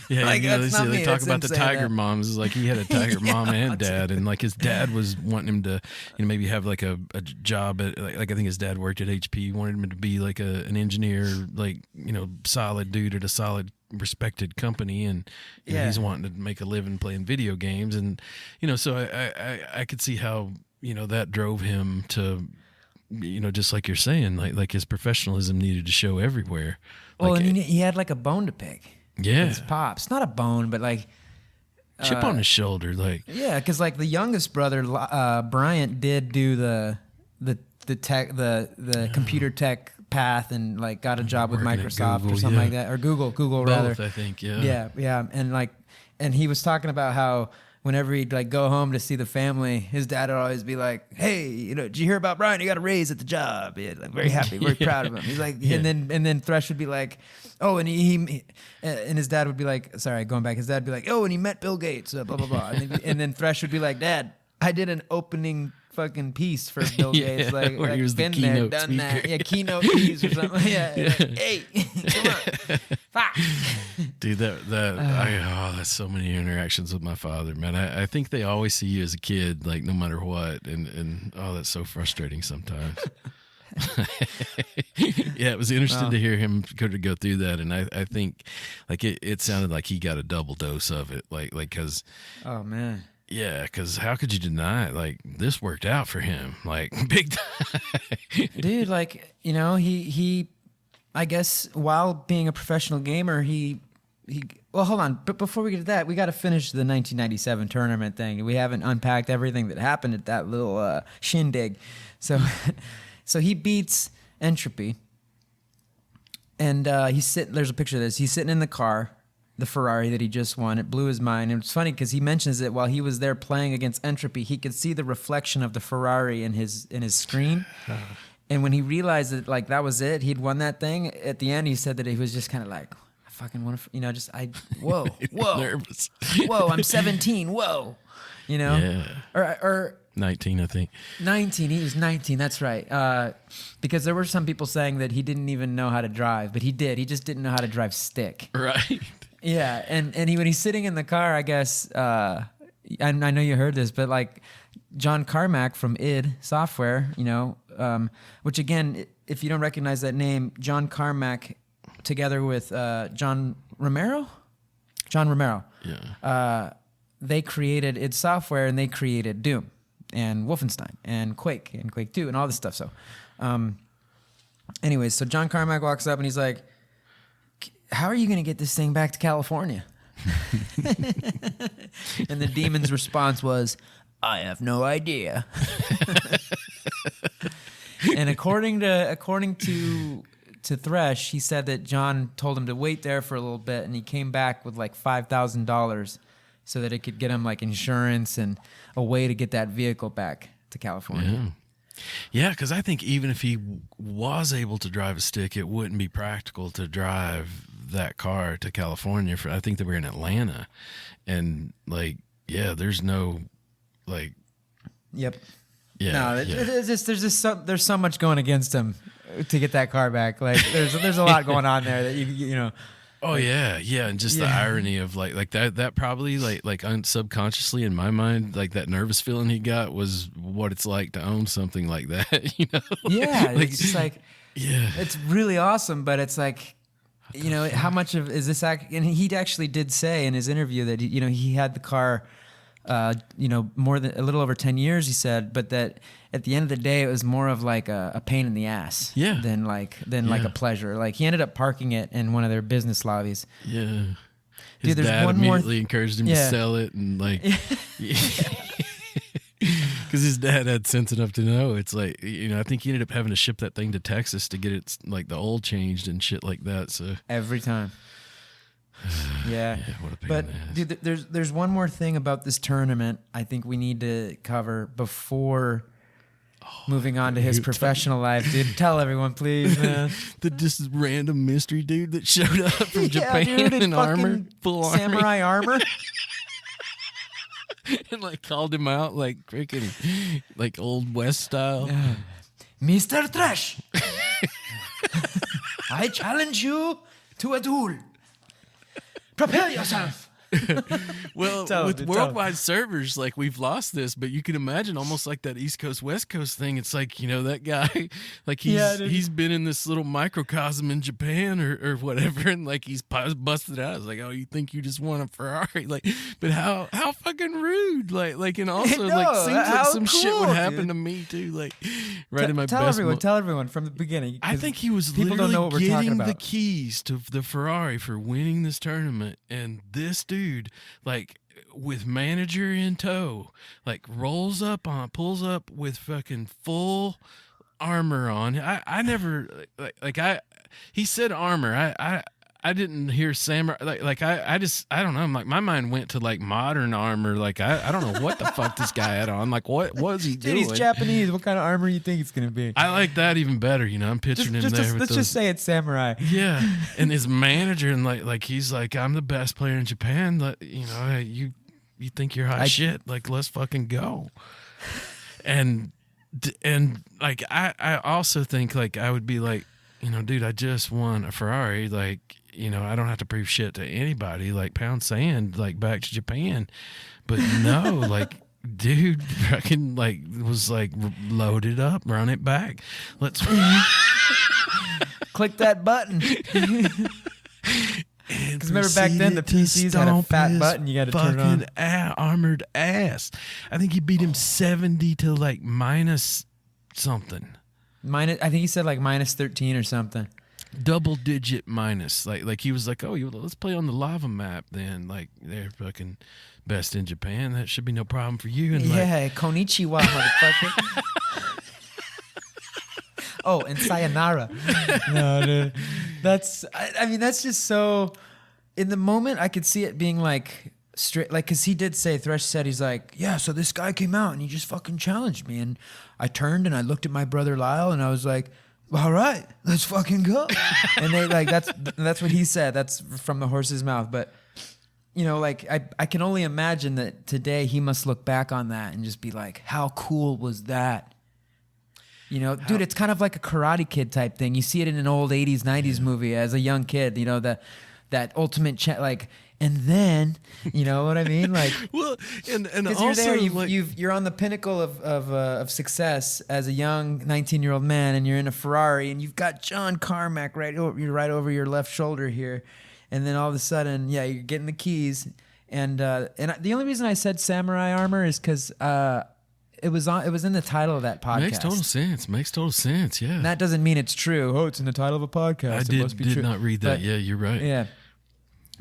A: yeah.
B: Like, that's not me,
A: they talk
B: that's
A: about
B: him
A: the
B: saying
A: tiger
B: that.
A: moms. It's like he had a tiger mom and dad, and like his dad was wanting him to, maybe have like a job at like I think his dad worked at HP. Wanted him to be like an engineer, like solid dude at a solid respected company, and he's wanting to make a living playing video games, and so I could see how that drove him to, just like you're saying, like his professionalism needed to show everywhere.
B: Well,
A: Like,
B: I mean, he had like a bone to pick.
A: yeah,
B: His pops, not a bone, but like
A: chip on his shoulder, like
B: yeah, because like the youngest brother, Bryant, did do the computer tech path and like got a job with
A: Working at
B: Microsoft
A: Google,
B: or something
A: yeah.
B: like that, or Google rather.
A: both, I think. Yeah,
B: Yeah, and he was talking about how whenever he'd like go home to see the family, his dad would always be like, "Hey, did you hear about Brian? He got a raise at the job. Yeah, like very happy, very proud of him." He's like,
A: Yeah.
B: and then Thresh would be like, "Oh," and and his dad would be like, sorry, going back, his dad would be like, "Oh, and he met Bill Gates, blah blah blah," and then Thresh would be like, "Dad, I did an opening fucking piece for Bill
A: Yeah,
B: Gates, like
A: where he was the
B: been there,
A: keynote
B: done that,
A: speaker.
B: yeah, keynote piece or something, yeah. Like, hey, come on, fuck."
A: dude, that's so many interactions with my father, man. I think they always see you as a kid, like no matter what, and that's so frustrating sometimes. Yeah, it was interesting to hear him go through that, and I think like it sounded like he got a double dose of it, like because
B: Oh man.
A: yeah, because how could you deny it? Like this worked out for him, like big time.
B: Dude, like, he I guess while being a professional gamer, he well, hold on, but before we get to that, we got to finish the 1997 tournament thing. We haven't unpacked everything that happened at that little shindig. So so he beats Entropy, and there's a picture of this. He's sitting in the car, the Ferrari that he just won. It blew his mind. And it's funny because he mentions that while he was there playing against Entropy, he could see the reflection of the Ferrari in his screen. And when he realized that like that was it, he'd won that thing. At the end, he said that he was just kind of like, I fucking want to, whoa,
A: Nervous.
B: whoa, I'm 17, whoa,
A: Yeah.
B: or
A: 19, I think.
B: 19. He was 19. That's right. Because there were some people saying that he didn't even know how to drive, but he did. He just didn't know how to drive stick.
A: Right.
B: Yeah, and when he's sitting in the car, I guess, and I know you heard this, but like John Carmack from id Software, which again, if you don't recognize that name, John Carmack, together with John Romero,
A: Yeah.
B: they created id Software, and they created Doom and Wolfenstein and Quake 2 and all this stuff. So, anyways, so John Carmack walks up and he's like, "How are you going to get this thing back to California?" And the demon's response was, "I have no idea." And according to Thresh, he said that John told him to wait there for a little bit, and he came back with like $5,000 so that it could get him like insurance and a way to get that vehicle back to California.
A: Yeah, because I think even if he was able to drive a stick, it wouldn't be practical to drive that car to California. I think they were in Atlanta, and like, yeah, there's no like.
B: Yep.
A: Yeah.
B: No, there's so much going against him to get that car back. Like there's a lot going on there that you know.
A: Oh yeah, and just the irony of like that probably like subconsciously in my mind, like that nervous feeling he got was what it's like to own something like that,
B: Yeah,
A: like,
B: it's just like,
A: yeah,
B: it's really awesome, but it's like, how much of is this and he actually did say in his interview that he had the car more than a little over 10 years, he said, but that at the end of the day, it was more of like a pain in the ass than like a pleasure. Like he ended up parking it in one of their business lobbies.
A: Yeah. His
B: Dude, there's
A: dad
B: one
A: immediately encouraged him to sell it, and like, because his dad had sense enough to know. It's like, I think he ended up having to ship that thing to Texas to get it like the oil changed and shit like that. So
B: every time. Yeah.
A: What a pain
B: But
A: in the ass.
B: dude, there's one more thing about this tournament I think we need to cover before moving on to his professional life, dude. Tell everyone, please, man.
A: The just random mystery dude that showed up from Japan in armor, full armor.
B: Samurai armor.
A: And like called him out like freaking like old West style.
B: Mr. Thresh, I challenge you to a duel. Prepare yourself.
A: Well, with worldwide servers, like we've lost this, but you can imagine almost like that East Coast West Coast thing. It's like, you know, that guy, like he's been in this little microcosm in Japan or whatever, and like he's busted out. It's like, oh, you think you just won a Ferrari? Like, but how fucking rude? Like, and also like seems like some shit would happen to me too. Like, right in my best.
B: Tell everyone from the beginning.
A: I think he was literally getting the keys to the Ferrari for winning this tournament, and this dude, like with manager in tow, like pulls up with fucking full armor on. I never he said armor. I didn't hear samurai. I don't know. I'm like, my mind went to like modern armor. Like I don't know what the fuck this guy had on. Like what was he doing?
B: Dude, he's Japanese. What kind of armor you think it's gonna be?
A: I like that even better. You know, I'm picturing him there.
B: Let's just say it's samurai.
A: Yeah, and his manager and like he's like, I'm the best player in Japan. You know, you think you're hot shit. Like let's fucking go. And like I also think like I would be like, you know, dude, I just won a Ferrari. Like, you know, I don't have to prove shit to anybody. Like pound sand, like back to Japan. But no, like, dude, fucking like was like load it up, run it back. Let's
B: click that button. Because remember back then the PCs had a fat button you got to turn on.
A: Armored ass. I think he beat him 70 to like minus something.
B: I think he said like minus 13 or something.
A: Double digit minus. Like he was like, oh, let's play on the lava map then. Like they're fucking best in Japan. That should be no problem for you. And
B: yeah, konnichiwa, motherfucker. Oh, and sayonara. No, dude. I mean, that's just so. In the moment, I could see it being like straight, like, because he did say, Thresh said, he's like, yeah, so this guy came out and he just fucking challenged me. And I turned and I looked at my brother Lyle and I was like, all right, let's fucking go. And they like, that's what he said. That's from the horse's mouth. But, you know, like, I can only imagine that today he must look back on that and just be like, how cool was that? You know, dude, it's kind of like a Karate Kid type thing. You see it in an old 80s, 90s movie as a young kid, you know, that ultimate, like, and then, you know what I mean? Like,
A: well, and also,
B: you're there, you're on the pinnacle of success as a young 19-year-old man, and you're in a Ferrari, and you've got John Carmack right over your left shoulder here, and then all of a sudden, yeah, you're getting the keys, and the only reason I said samurai armor is because it was in the title of that podcast.
A: Makes total sense. Yeah.
B: And that doesn't mean it's true. Oh, it's in the title of a podcast.
A: It
B: must be
A: did
B: true.
A: not read that. Yeah, you're right.
B: Yeah.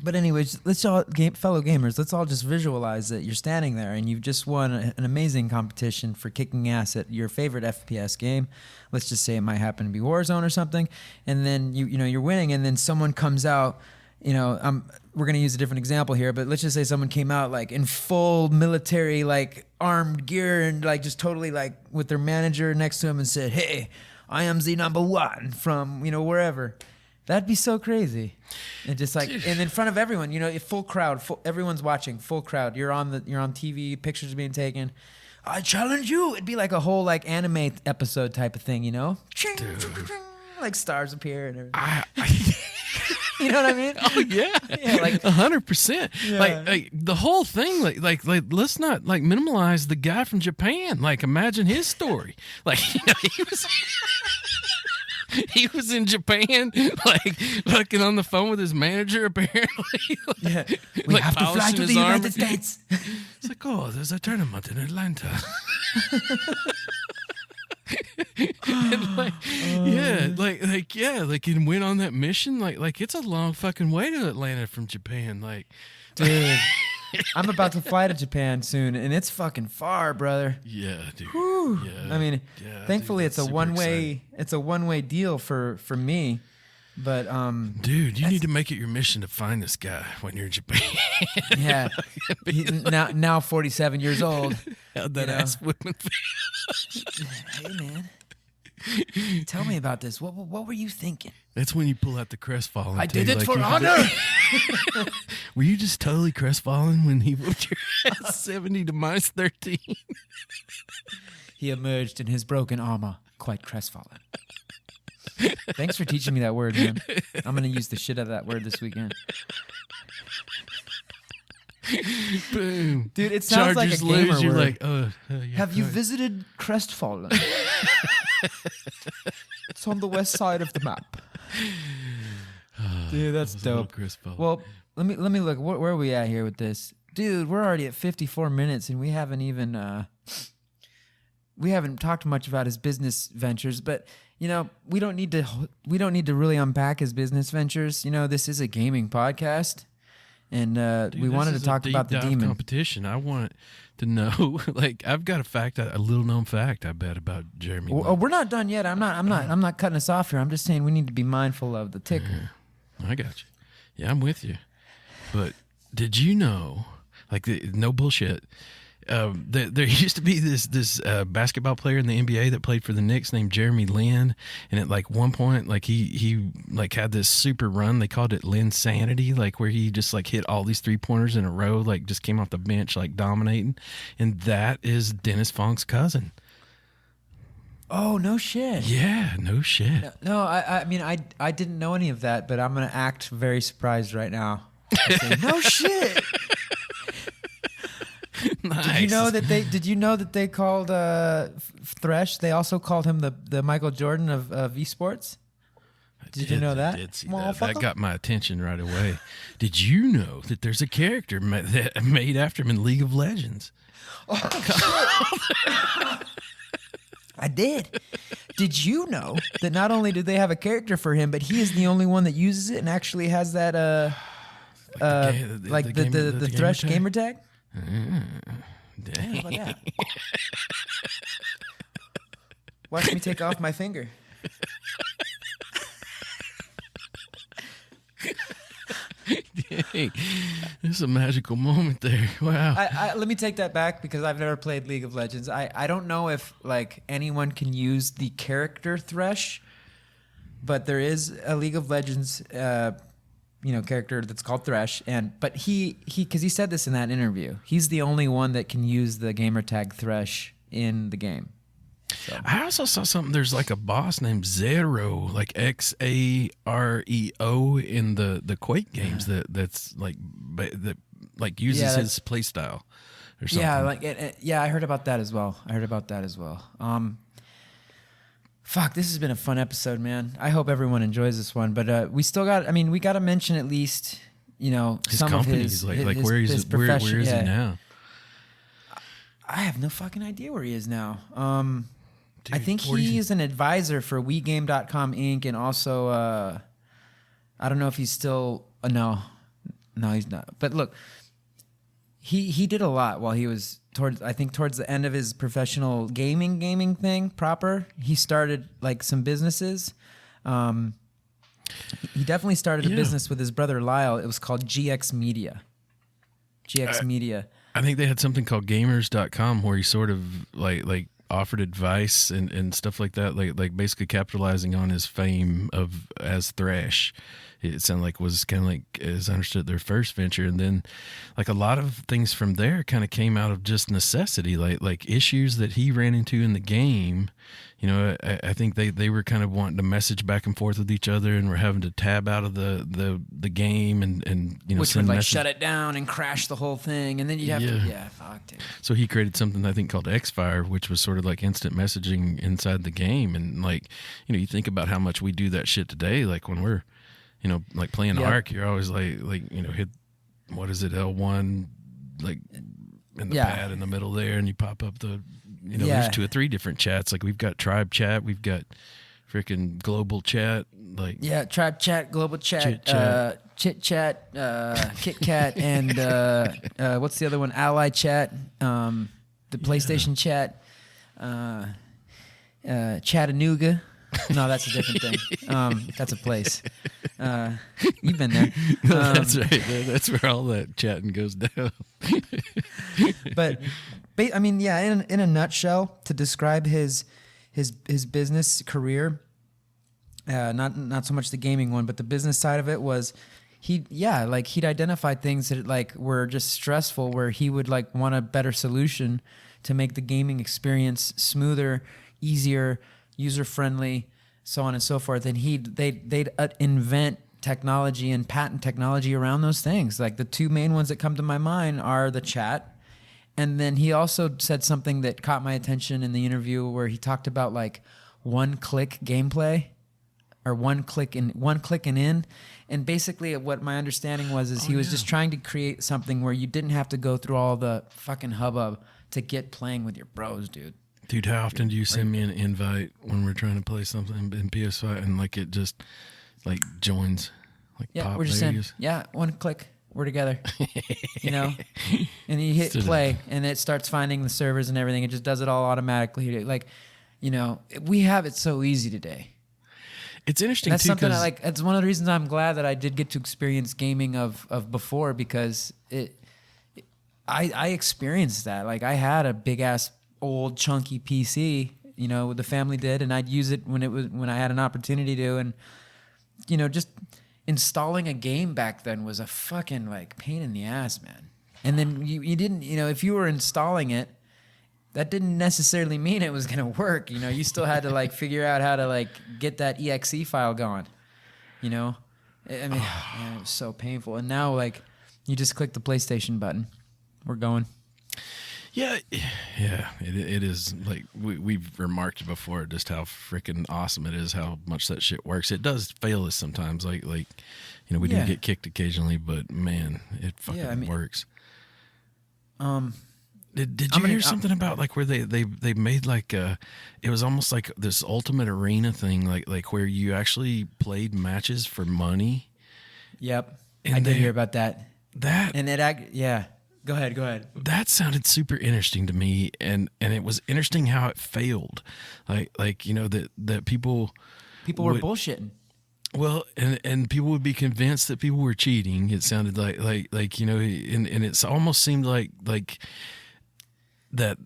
B: But anyways, fellow gamers, let's all just visualize that you're standing there and you've just won an amazing competition for kicking ass at your favorite FPS game. Let's just say it might happen to be Warzone or something. And then you know you're winning, and then someone comes out. You know, we're gonna use a different example here, but let's just say someone came out like in full military, like armed gear, and like just totally like with their manager next to him and said, "Hey, I am the number one from wherever." That'd be so crazy, and just like and in front of everyone, you know, full crowd, everyone's watching, full crowd. You're on TV, pictures are being taken. I challenge you. It'd be like a whole like anime episode type of thing, you know? Like stars appear and everything. You know what I mean?
A: Oh yeah,
B: yeah, like
A: 100%. Like the whole thing. Like let's not like minimize the guy from Japan. Like imagine his story. Like you know, he was in Japan, like fucking on the phone with his manager. Apparently,
B: yeah, we have to fly to the United States.
A: It's like, oh, there's a tournament in Atlanta. And like he went on that mission. Like it's a long fucking way to Atlanta from Japan. Like,
B: dude, I'm about to fly to Japan soon, and it's fucking far, brother.
A: Yeah, dude.
B: Whew.
A: Yeah,
B: I mean, thankfully it's a one way. It's a one-way deal for me. But
A: dude, you need to make it your mission to find this guy when you're in Japan.
B: Yeah, now 47 years old.
A: How'd that ass whipping
B: feel? Hey man, tell me about this. What were you thinking?
A: That's when you pull out the crestfallen.
B: I did it for honor.
A: Were you just totally crestfallen when he whooped your ass 70 to -13?
B: He emerged in his broken armor, quite crestfallen. Thanks for teaching me that word, man. I'm gonna use the shit out of that word this weekend.
A: Boom,
B: dude! It sounds
A: Chargers
B: like a gamer
A: lose, you're
B: word.
A: like,
B: have you visited Crestfallen? It's on the west side of the map. Dude, that's dope. Well, let me look. Where are we at here with this, dude? We're already at 54 minutes, and we haven't even talked much about his business ventures, but. You know, we don't need to really unpack his business ventures. You know, this is a gaming podcast, and dude, we wanted to talk about the demon
A: competition. I want to know, like, I've got a little known fact I bet about Jeremy.
B: We're not done yet. I'm not cutting us off here. I'm just saying we need to be mindful of the ticker.
A: I got you. Yeah, I'm with you. But did you know, like, no bullshit. There used to be this basketball player in the NBA that played for the Knicks named Jeremy Lin, and at like one point, like he like had this super run. They called it Linsanity, like where he just like hit all these 3-pointers in a row, like just came off the bench like dominating. And that is Dennis Fong's cousin.
B: Oh, no shit.
A: Yeah, no shit.
B: No, I mean I didn't know any of that, but I'm gonna act very surprised right now. Say, no shit.
A: Nice.
B: Did you know that they called Thresh? They also called him the Michael Jordan of eSports. Did you know that?
A: I did see that. That got my attention right away. Did you know that there's a character made after him in League of Legends?
B: Oh, I did. Did you know that not only did they have a character for him, but he is the only one that uses it and actually has that the Thresh gamer tag?
A: Dang.
B: How about that? Watch me take off my finger.
A: Dang. This is a magical moment there. Wow.
B: Let me take that back because I've never played League of Legends. I don't know if like anyone can use the character Thresh, but there is a League of Legends character that's called Thresh, but he because he said this in that interview, he's the only one that can use the gamer tag Thresh in the game. So.
A: I also saw something. There's like a boss named Zero, like Xareo, in the Quake games that's like that like uses his play style or something.
B: Yeah, I heard about that as well. Fuck, this has been a fun episode, man. I hope everyone enjoys this one. But we still got, we got to mention at least,
A: his
B: some
A: company,
B: of his,
A: where is he now?
B: I have no fucking idea where he is now.
A: Dude,
B: I think he is an advisor for WeGame.com Inc. And also, I don't know if he's still, no, he's not. But look, he did a lot while he was towards the end of his professional gaming thing proper. He started like some businesses. He definitely started a business with his brother Lyle. It was called GX Media. Media.
A: I think they had something called gamers.com where he sort of like offered advice and stuff like that, like basically capitalizing on his fame as Thresh. It sounded like was kind of like, as I understood, their first venture, and then like a lot of things from there kind of came out of just necessity, like issues that he ran into in the game. I think they were kind of wanting to message back and forth with each other, and were having to tab out of the game and
B: which would like shut it down and crash the whole thing, and then you'd have to fuck, dude.
A: So he created something I think called Xfire, which was sort of like instant messaging inside the game, and like you think about how much we do that shit today, like when we're like playing Ark, you're always like hit, what is it, L1, like in the pad in the middle there, and you pop up the, there's 2 or 3 different chats. Like we've got tribe chat, we've got freaking global chat, like
B: tribe chat, global chat, chit chat, Kit Kat, and what's the other one? Ally chat, the PlayStation chat, Chattanooga. No, that's a different thing. That's a place. You've been there.
A: No, that's right. That's where all that chatting goes down.
B: But I mean, yeah, in a nutshell, to describe his business career, not so much the gaming one, but the business side of it was he'd identify things that like were just stressful, where he would like want a better solution to make the gaming experience smoother, easier, user-friendly, so on and so forth. And they'd invent technology and patent technology around those things. Like the two main ones that come to my mind are the chat. And then he also said something that caught my attention in the interview, where he talked about like one-click gameplay, or one click and in. And basically what my understanding was is he was just trying to create something where you didn't have to go through all the fucking hubbub to get playing with your bros, dude.
A: Dude, how often do you send me an invite when we're trying to play something in PS5 and like it just like joins? Like pop
B: we're just saying, one click, we're together. You know? And you hit play and it starts finding the servers and everything. It just does it all automatically. Like, you know, we have it so easy today.
A: It's interesting.
B: And that's
A: too,
B: something I like. It's one of the reasons I'm glad that I did get to experience gaming of before, because I experienced that. Like I had a big ass old chunky PC, you know, the family did, and I'd use it when I had an opportunity to, and you know, just installing a game back then was a fucking like pain in the ass, man. And then you didn't, you know, if you were installing it, that didn't necessarily mean it was gonna work. You know, you still had to like figure out how to like get that exe file going. You know, I mean, man, it was so painful. And now like you just click the PlayStation button, we're going.
A: Yeah, it is like we've remarked before just how freaking awesome it is, how much that shit works. It does fail us sometimes, like you know, we do get kicked occasionally, but man, it fucking works. Did you hear something about like where they made like it was almost like this ultimate arena thing, like where you actually played matches for money?
B: Yep, and I did hear about that. Go ahead.
A: That sounded super interesting to me, and it was interesting how it failed. Like you know that people
B: were bullshitting.
A: Well, and people would be convinced that people were cheating. It sounded like you know, and it almost seemed like that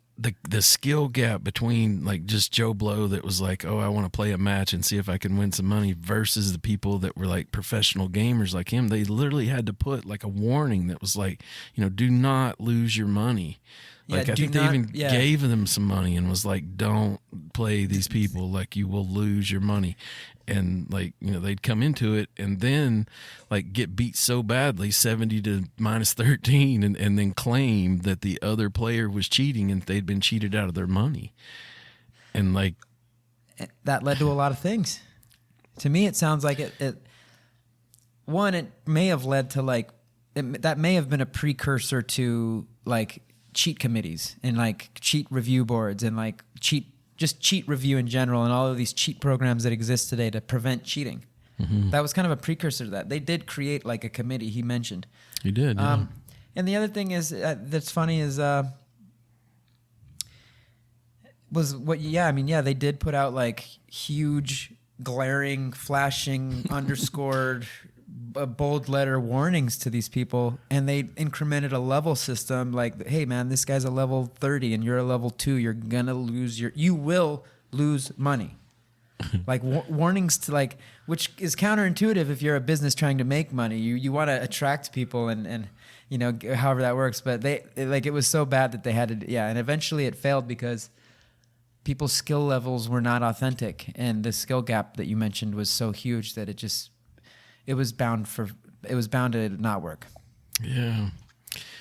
A: the skill gap between like just Joe Blow that was like, oh, I want to play a match and see if I can win some money, versus the people that were like professional gamers like him. They literally had to put like a warning that was like, you know, do not lose your money. Like I think they even gave them some money and was like, don't play these people, like you will lose your money. And like, you know, they'd come into it and then like get beat so badly, 70 to -13, and then claim that the other player was cheating and they'd been cheated out of their money. And like
B: that led to a lot of things. To me, it sounds like it may have led to like, that may have been a precursor to like cheat committees and like cheat review boards and like cheat review in general, and all of these cheat programs that exist today to prevent cheating. Mm-hmm. That was kind of a precursor to that. They did create like a committee, he mentioned.
A: He did, yeah.
B: And the other thing is that's funny is they did put out like huge, glaring, flashing, underscored, bold letter warnings to these people, and they incremented a level system like, hey man, this guy's a level 30 and you're a level 2, you will lose money. Like warnings to like, which is counterintuitive if you're a business trying to make money. You want to attract people and you know, however that works, but it was so bad that they had to, and eventually it failed because people's skill levels were not authentic, and the skill gap that you mentioned was so huge that it was bound to not work.
A: Yeah.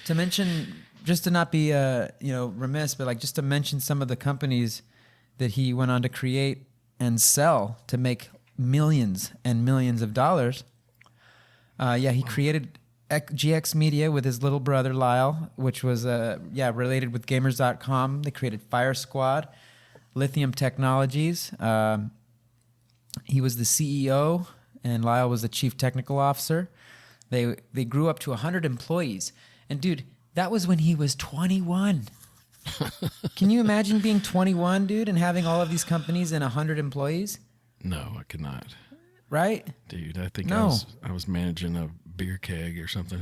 B: To mention, just to not be remiss, but like just to mention some of the companies that he went on to create and sell to make millions and millions of dollars. He created GX Media with his little brother Lyle, which was related with Gamers.com. They created Fire Squad, Lithium Technologies. He was the CEO, and Lyle was the chief technical officer. They grew up to 100 employees. And dude, that was when he was 21. Can you imagine being 21, dude, and having all of these companies and 100 employees?
A: No, I could not.
B: Right?
A: Dude, I think
B: No.
A: I was managing a beer keg or something.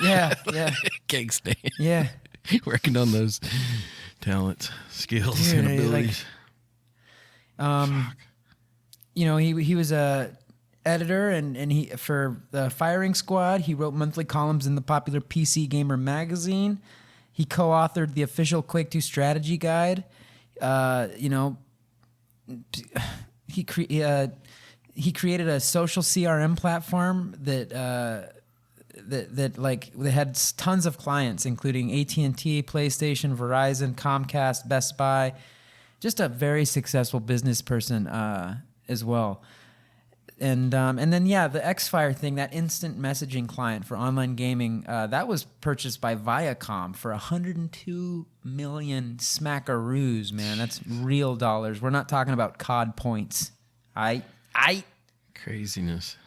B: Yeah.
A: Keg stand.
B: Yeah.
A: Working on those talents, skills,
B: Dude,
A: and abilities.
B: He was a editor and he for the Firing Squad. He wrote monthly columns in the popular PC Gamer magazine. He co-authored the official Quake 2 strategy guide. He created a social CRM platform that had tons of clients, including AT&T, PlayStation, Verizon, Comcast, Best Buy. Just a very successful business person as well. And then the Xfire thing, that instant messaging client for online gaming, that was purchased by Viacom for $102 million smackaroos, man. That's real dollars. We're not talking about COD points.
A: Craziness.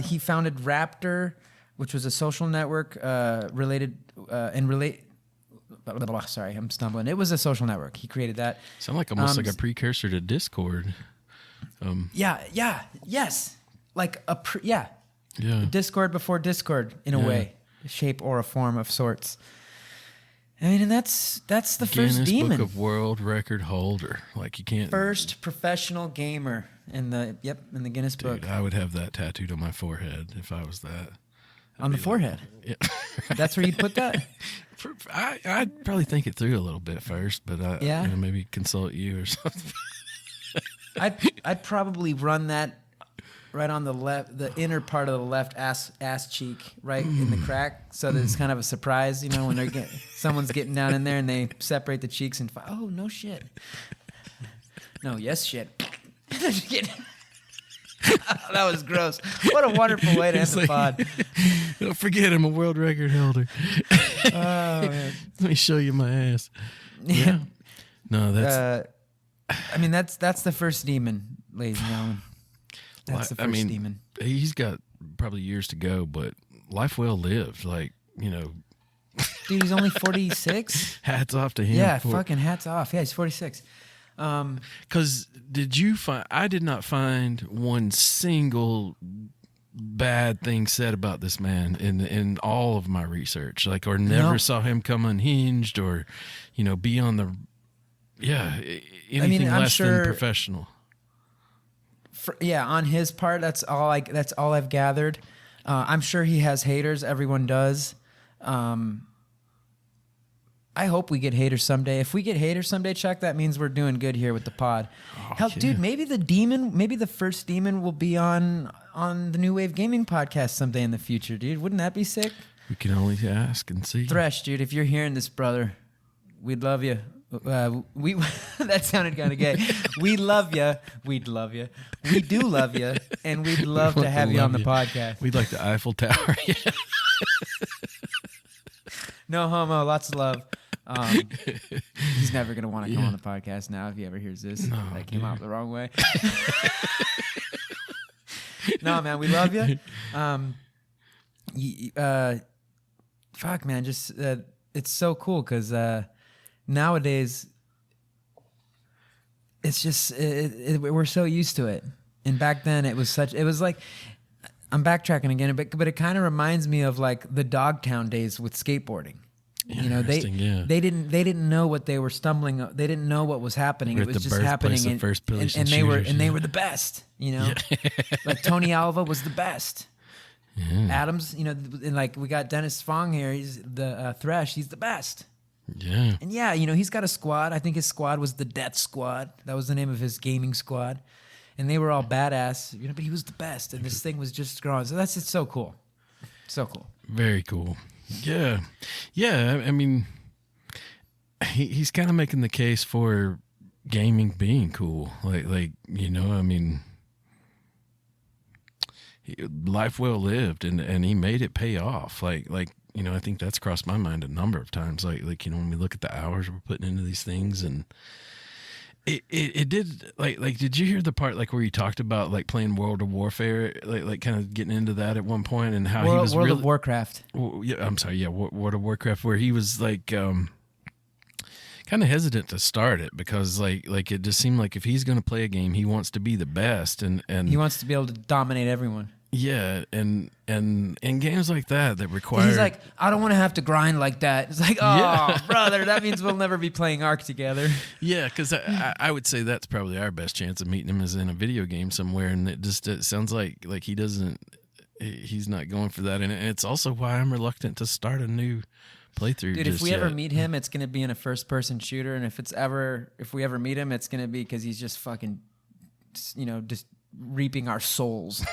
B: He founded Raptor, which was a social network Sorry, I'm stumbling. It was a social network. He created that.
A: Sound like almost like a precursor to Discord.
B: Yes. Like
A: Yeah.
B: Discord before Discord in a way, a shape or a form of sorts. I mean, and that's the first demon.
A: Guinness Book of World Record holder. Like you can't.
B: First professional gamer in the Guinness Book.
A: I would have that tattooed on my forehead if I was that.
B: On the forehead.
A: Yeah.
B: That's where you'd put that?
A: I'd probably think it through a little bit first, but maybe consult you or something.
B: I'd probably run that right on the left, the inner part of the left ass cheek, right in the crack, so that it's kind of a surprise, when someone's getting down in there and they separate the cheeks and oh no shit, no yes shit. That was gross. What a wonderful way to end the pod.
A: Don't forget, I'm a world record holder.
B: Oh man,
A: let me show you my ass. Yeah. No, that's.
B: That's the first demon, ladies and gentlemen. That's the first demon.
A: He's got probably years to go, but life well lived. Like,
B: dude, he's only 46.
A: Hats off to him.
B: Yeah, fucking hats off. Yeah, he's 46.
A: Because I did not find one single bad thing said about this man in all of my research. Like, or never saw him come unhinged or, be on the. Yeah, anything less than professional.
B: On his part, that's all I've gathered. I'm sure he has haters. Everyone does. I hope we get haters someday. If we get haters someday, Chuck, that means we're doing good here with the pod. Hell, yeah. Dude, maybe the first demon will be on the New Wave Gaming podcast someday in the future, dude. Wouldn't that be sick?
A: We can only ask and see.
B: Thresh, dude, if you're hearing this, brother, we'd love you. That sounded kind of gay. We love you. We'd love you. We do love you, and we'd love to have you on the podcast.
A: We'd like the Eiffel Tower.
B: No homo. Lots of love. He's never gonna want to come on the podcast now if he ever hears this.
A: No,
B: that came out the wrong way. No, man, we love you. Fuck, man, just it's so cool because nowadays it's just we're so used to it, and back then it was like. I'm backtracking again, but it kind of reminds me of like the Dogtown days with skateboarding. They didn't know what they were stumbling. They didn't know what was happening. It was just happening, and they were the best. Like Tony Alva was the best. Yeah. Adams, and like we got Dennis Fong here. He's the Thresh. He's the best.
A: Yeah.
B: And he's got a squad. I think his squad was the Death Squad. That was the name of his gaming squad. And they were all badass, but he was the best, and this thing was just growing. So that's just so cool. So cool.
A: Very cool. Yeah. Yeah, I mean, he's kind of making the case for gaming being cool. Like I mean, life well lived, and he made it pay off. Like I think that's crossed my mind a number of times. Like when we look at the hours we're putting into these things, and It did like did you hear the part like where he talked about like playing World of Warfare, like kind of getting into that at one point, and how he was
B: World of Warcraft.
A: World of Warcraft, where he was like kind of hesitant to start it because like it just seemed like if he's going to play a game, he wants to be the best, and
B: he wants to be able to dominate everyone.
A: Yeah, and in games like that require...
B: He's like, I don't want to have to grind like that. It's like, oh, brother, that means we'll never be playing Ark together.
A: Yeah, because I would say that's probably our best chance of meeting him is in a video game somewhere, and it sounds like he's not going for that, and it's also why I'm reluctant to start a new playthrough.
B: Dude, if we ever meet him, it's going to be in a first-person shooter, and if we ever meet him, it's going to be because he's just fucking, just reaping our souls.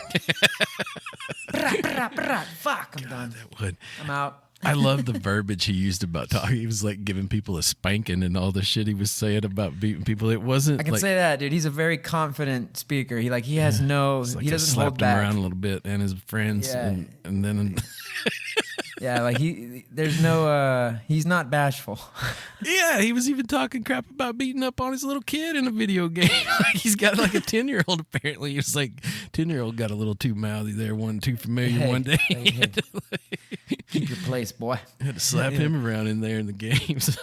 B: Fuck, I'm done.
A: That would.
B: I'm out.
A: I love the verbiage he used about talking. He was like giving people a spanking and all the shit he was saying about beating people. It wasn't.
B: I can say that, dude. He's a very confident speaker. He has no. He doesn't hold back.
A: Slapped him around a little bit and his friends, and then.
B: Yeah, like there's no, he's not bashful.
A: Yeah, he was even talking crap about beating up on his little kid in a video game. Like he's got like a 10-year-old apparently. He was like, 10-year-old got a little too mouthy there, wasn't too familiar one day.
B: Hey. Keep your place, boy.
A: Had to slap him around in there in the games.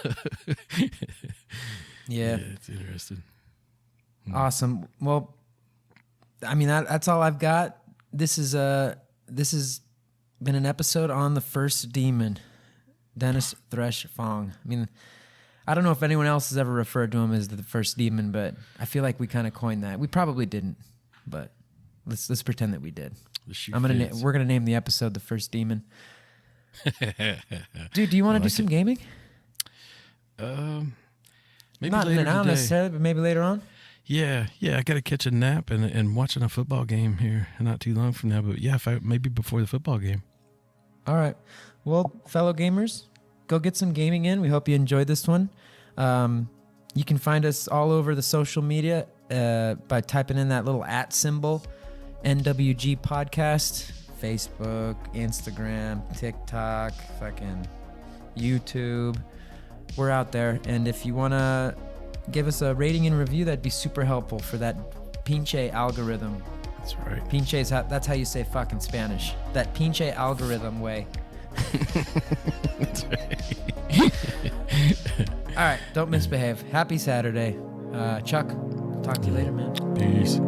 B: Yeah,
A: it's interesting.
B: Awesome. Well, I mean, that's all I've got. This is been an episode on the first demon, Dennis Thresh Fong. I mean, I don't know if anyone else has ever referred to him as the first demon, but I feel like we kind of coined that. We probably didn't, but let's pretend that we did. We're gonna name the episode "The First Demon." Dude, do you want to do some gaming?
A: Maybe
B: not
A: later
B: now
A: today.
B: necessarily, but maybe later on.
A: Yeah, I got to catch a nap and watching a football game here not too long from now. But yeah, maybe before the football game.
B: All right. Well, fellow gamers, go get some gaming in. We hope you enjoyed this one. You can find us all over the social media by typing in that little @ symbol, NWG Podcast, Facebook, Instagram, TikTok, fucking YouTube. We're out there. And if you want to give us a rating and review, that'd be super helpful for that pinche algorithm.
A: That's right.
B: Pinche that's how you say fuck in Spanish. That pinche algorithm way.
A: That's right.
B: All right, don't misbehave. Happy Saturday. Chuck, talk to you later, man.
A: Peace.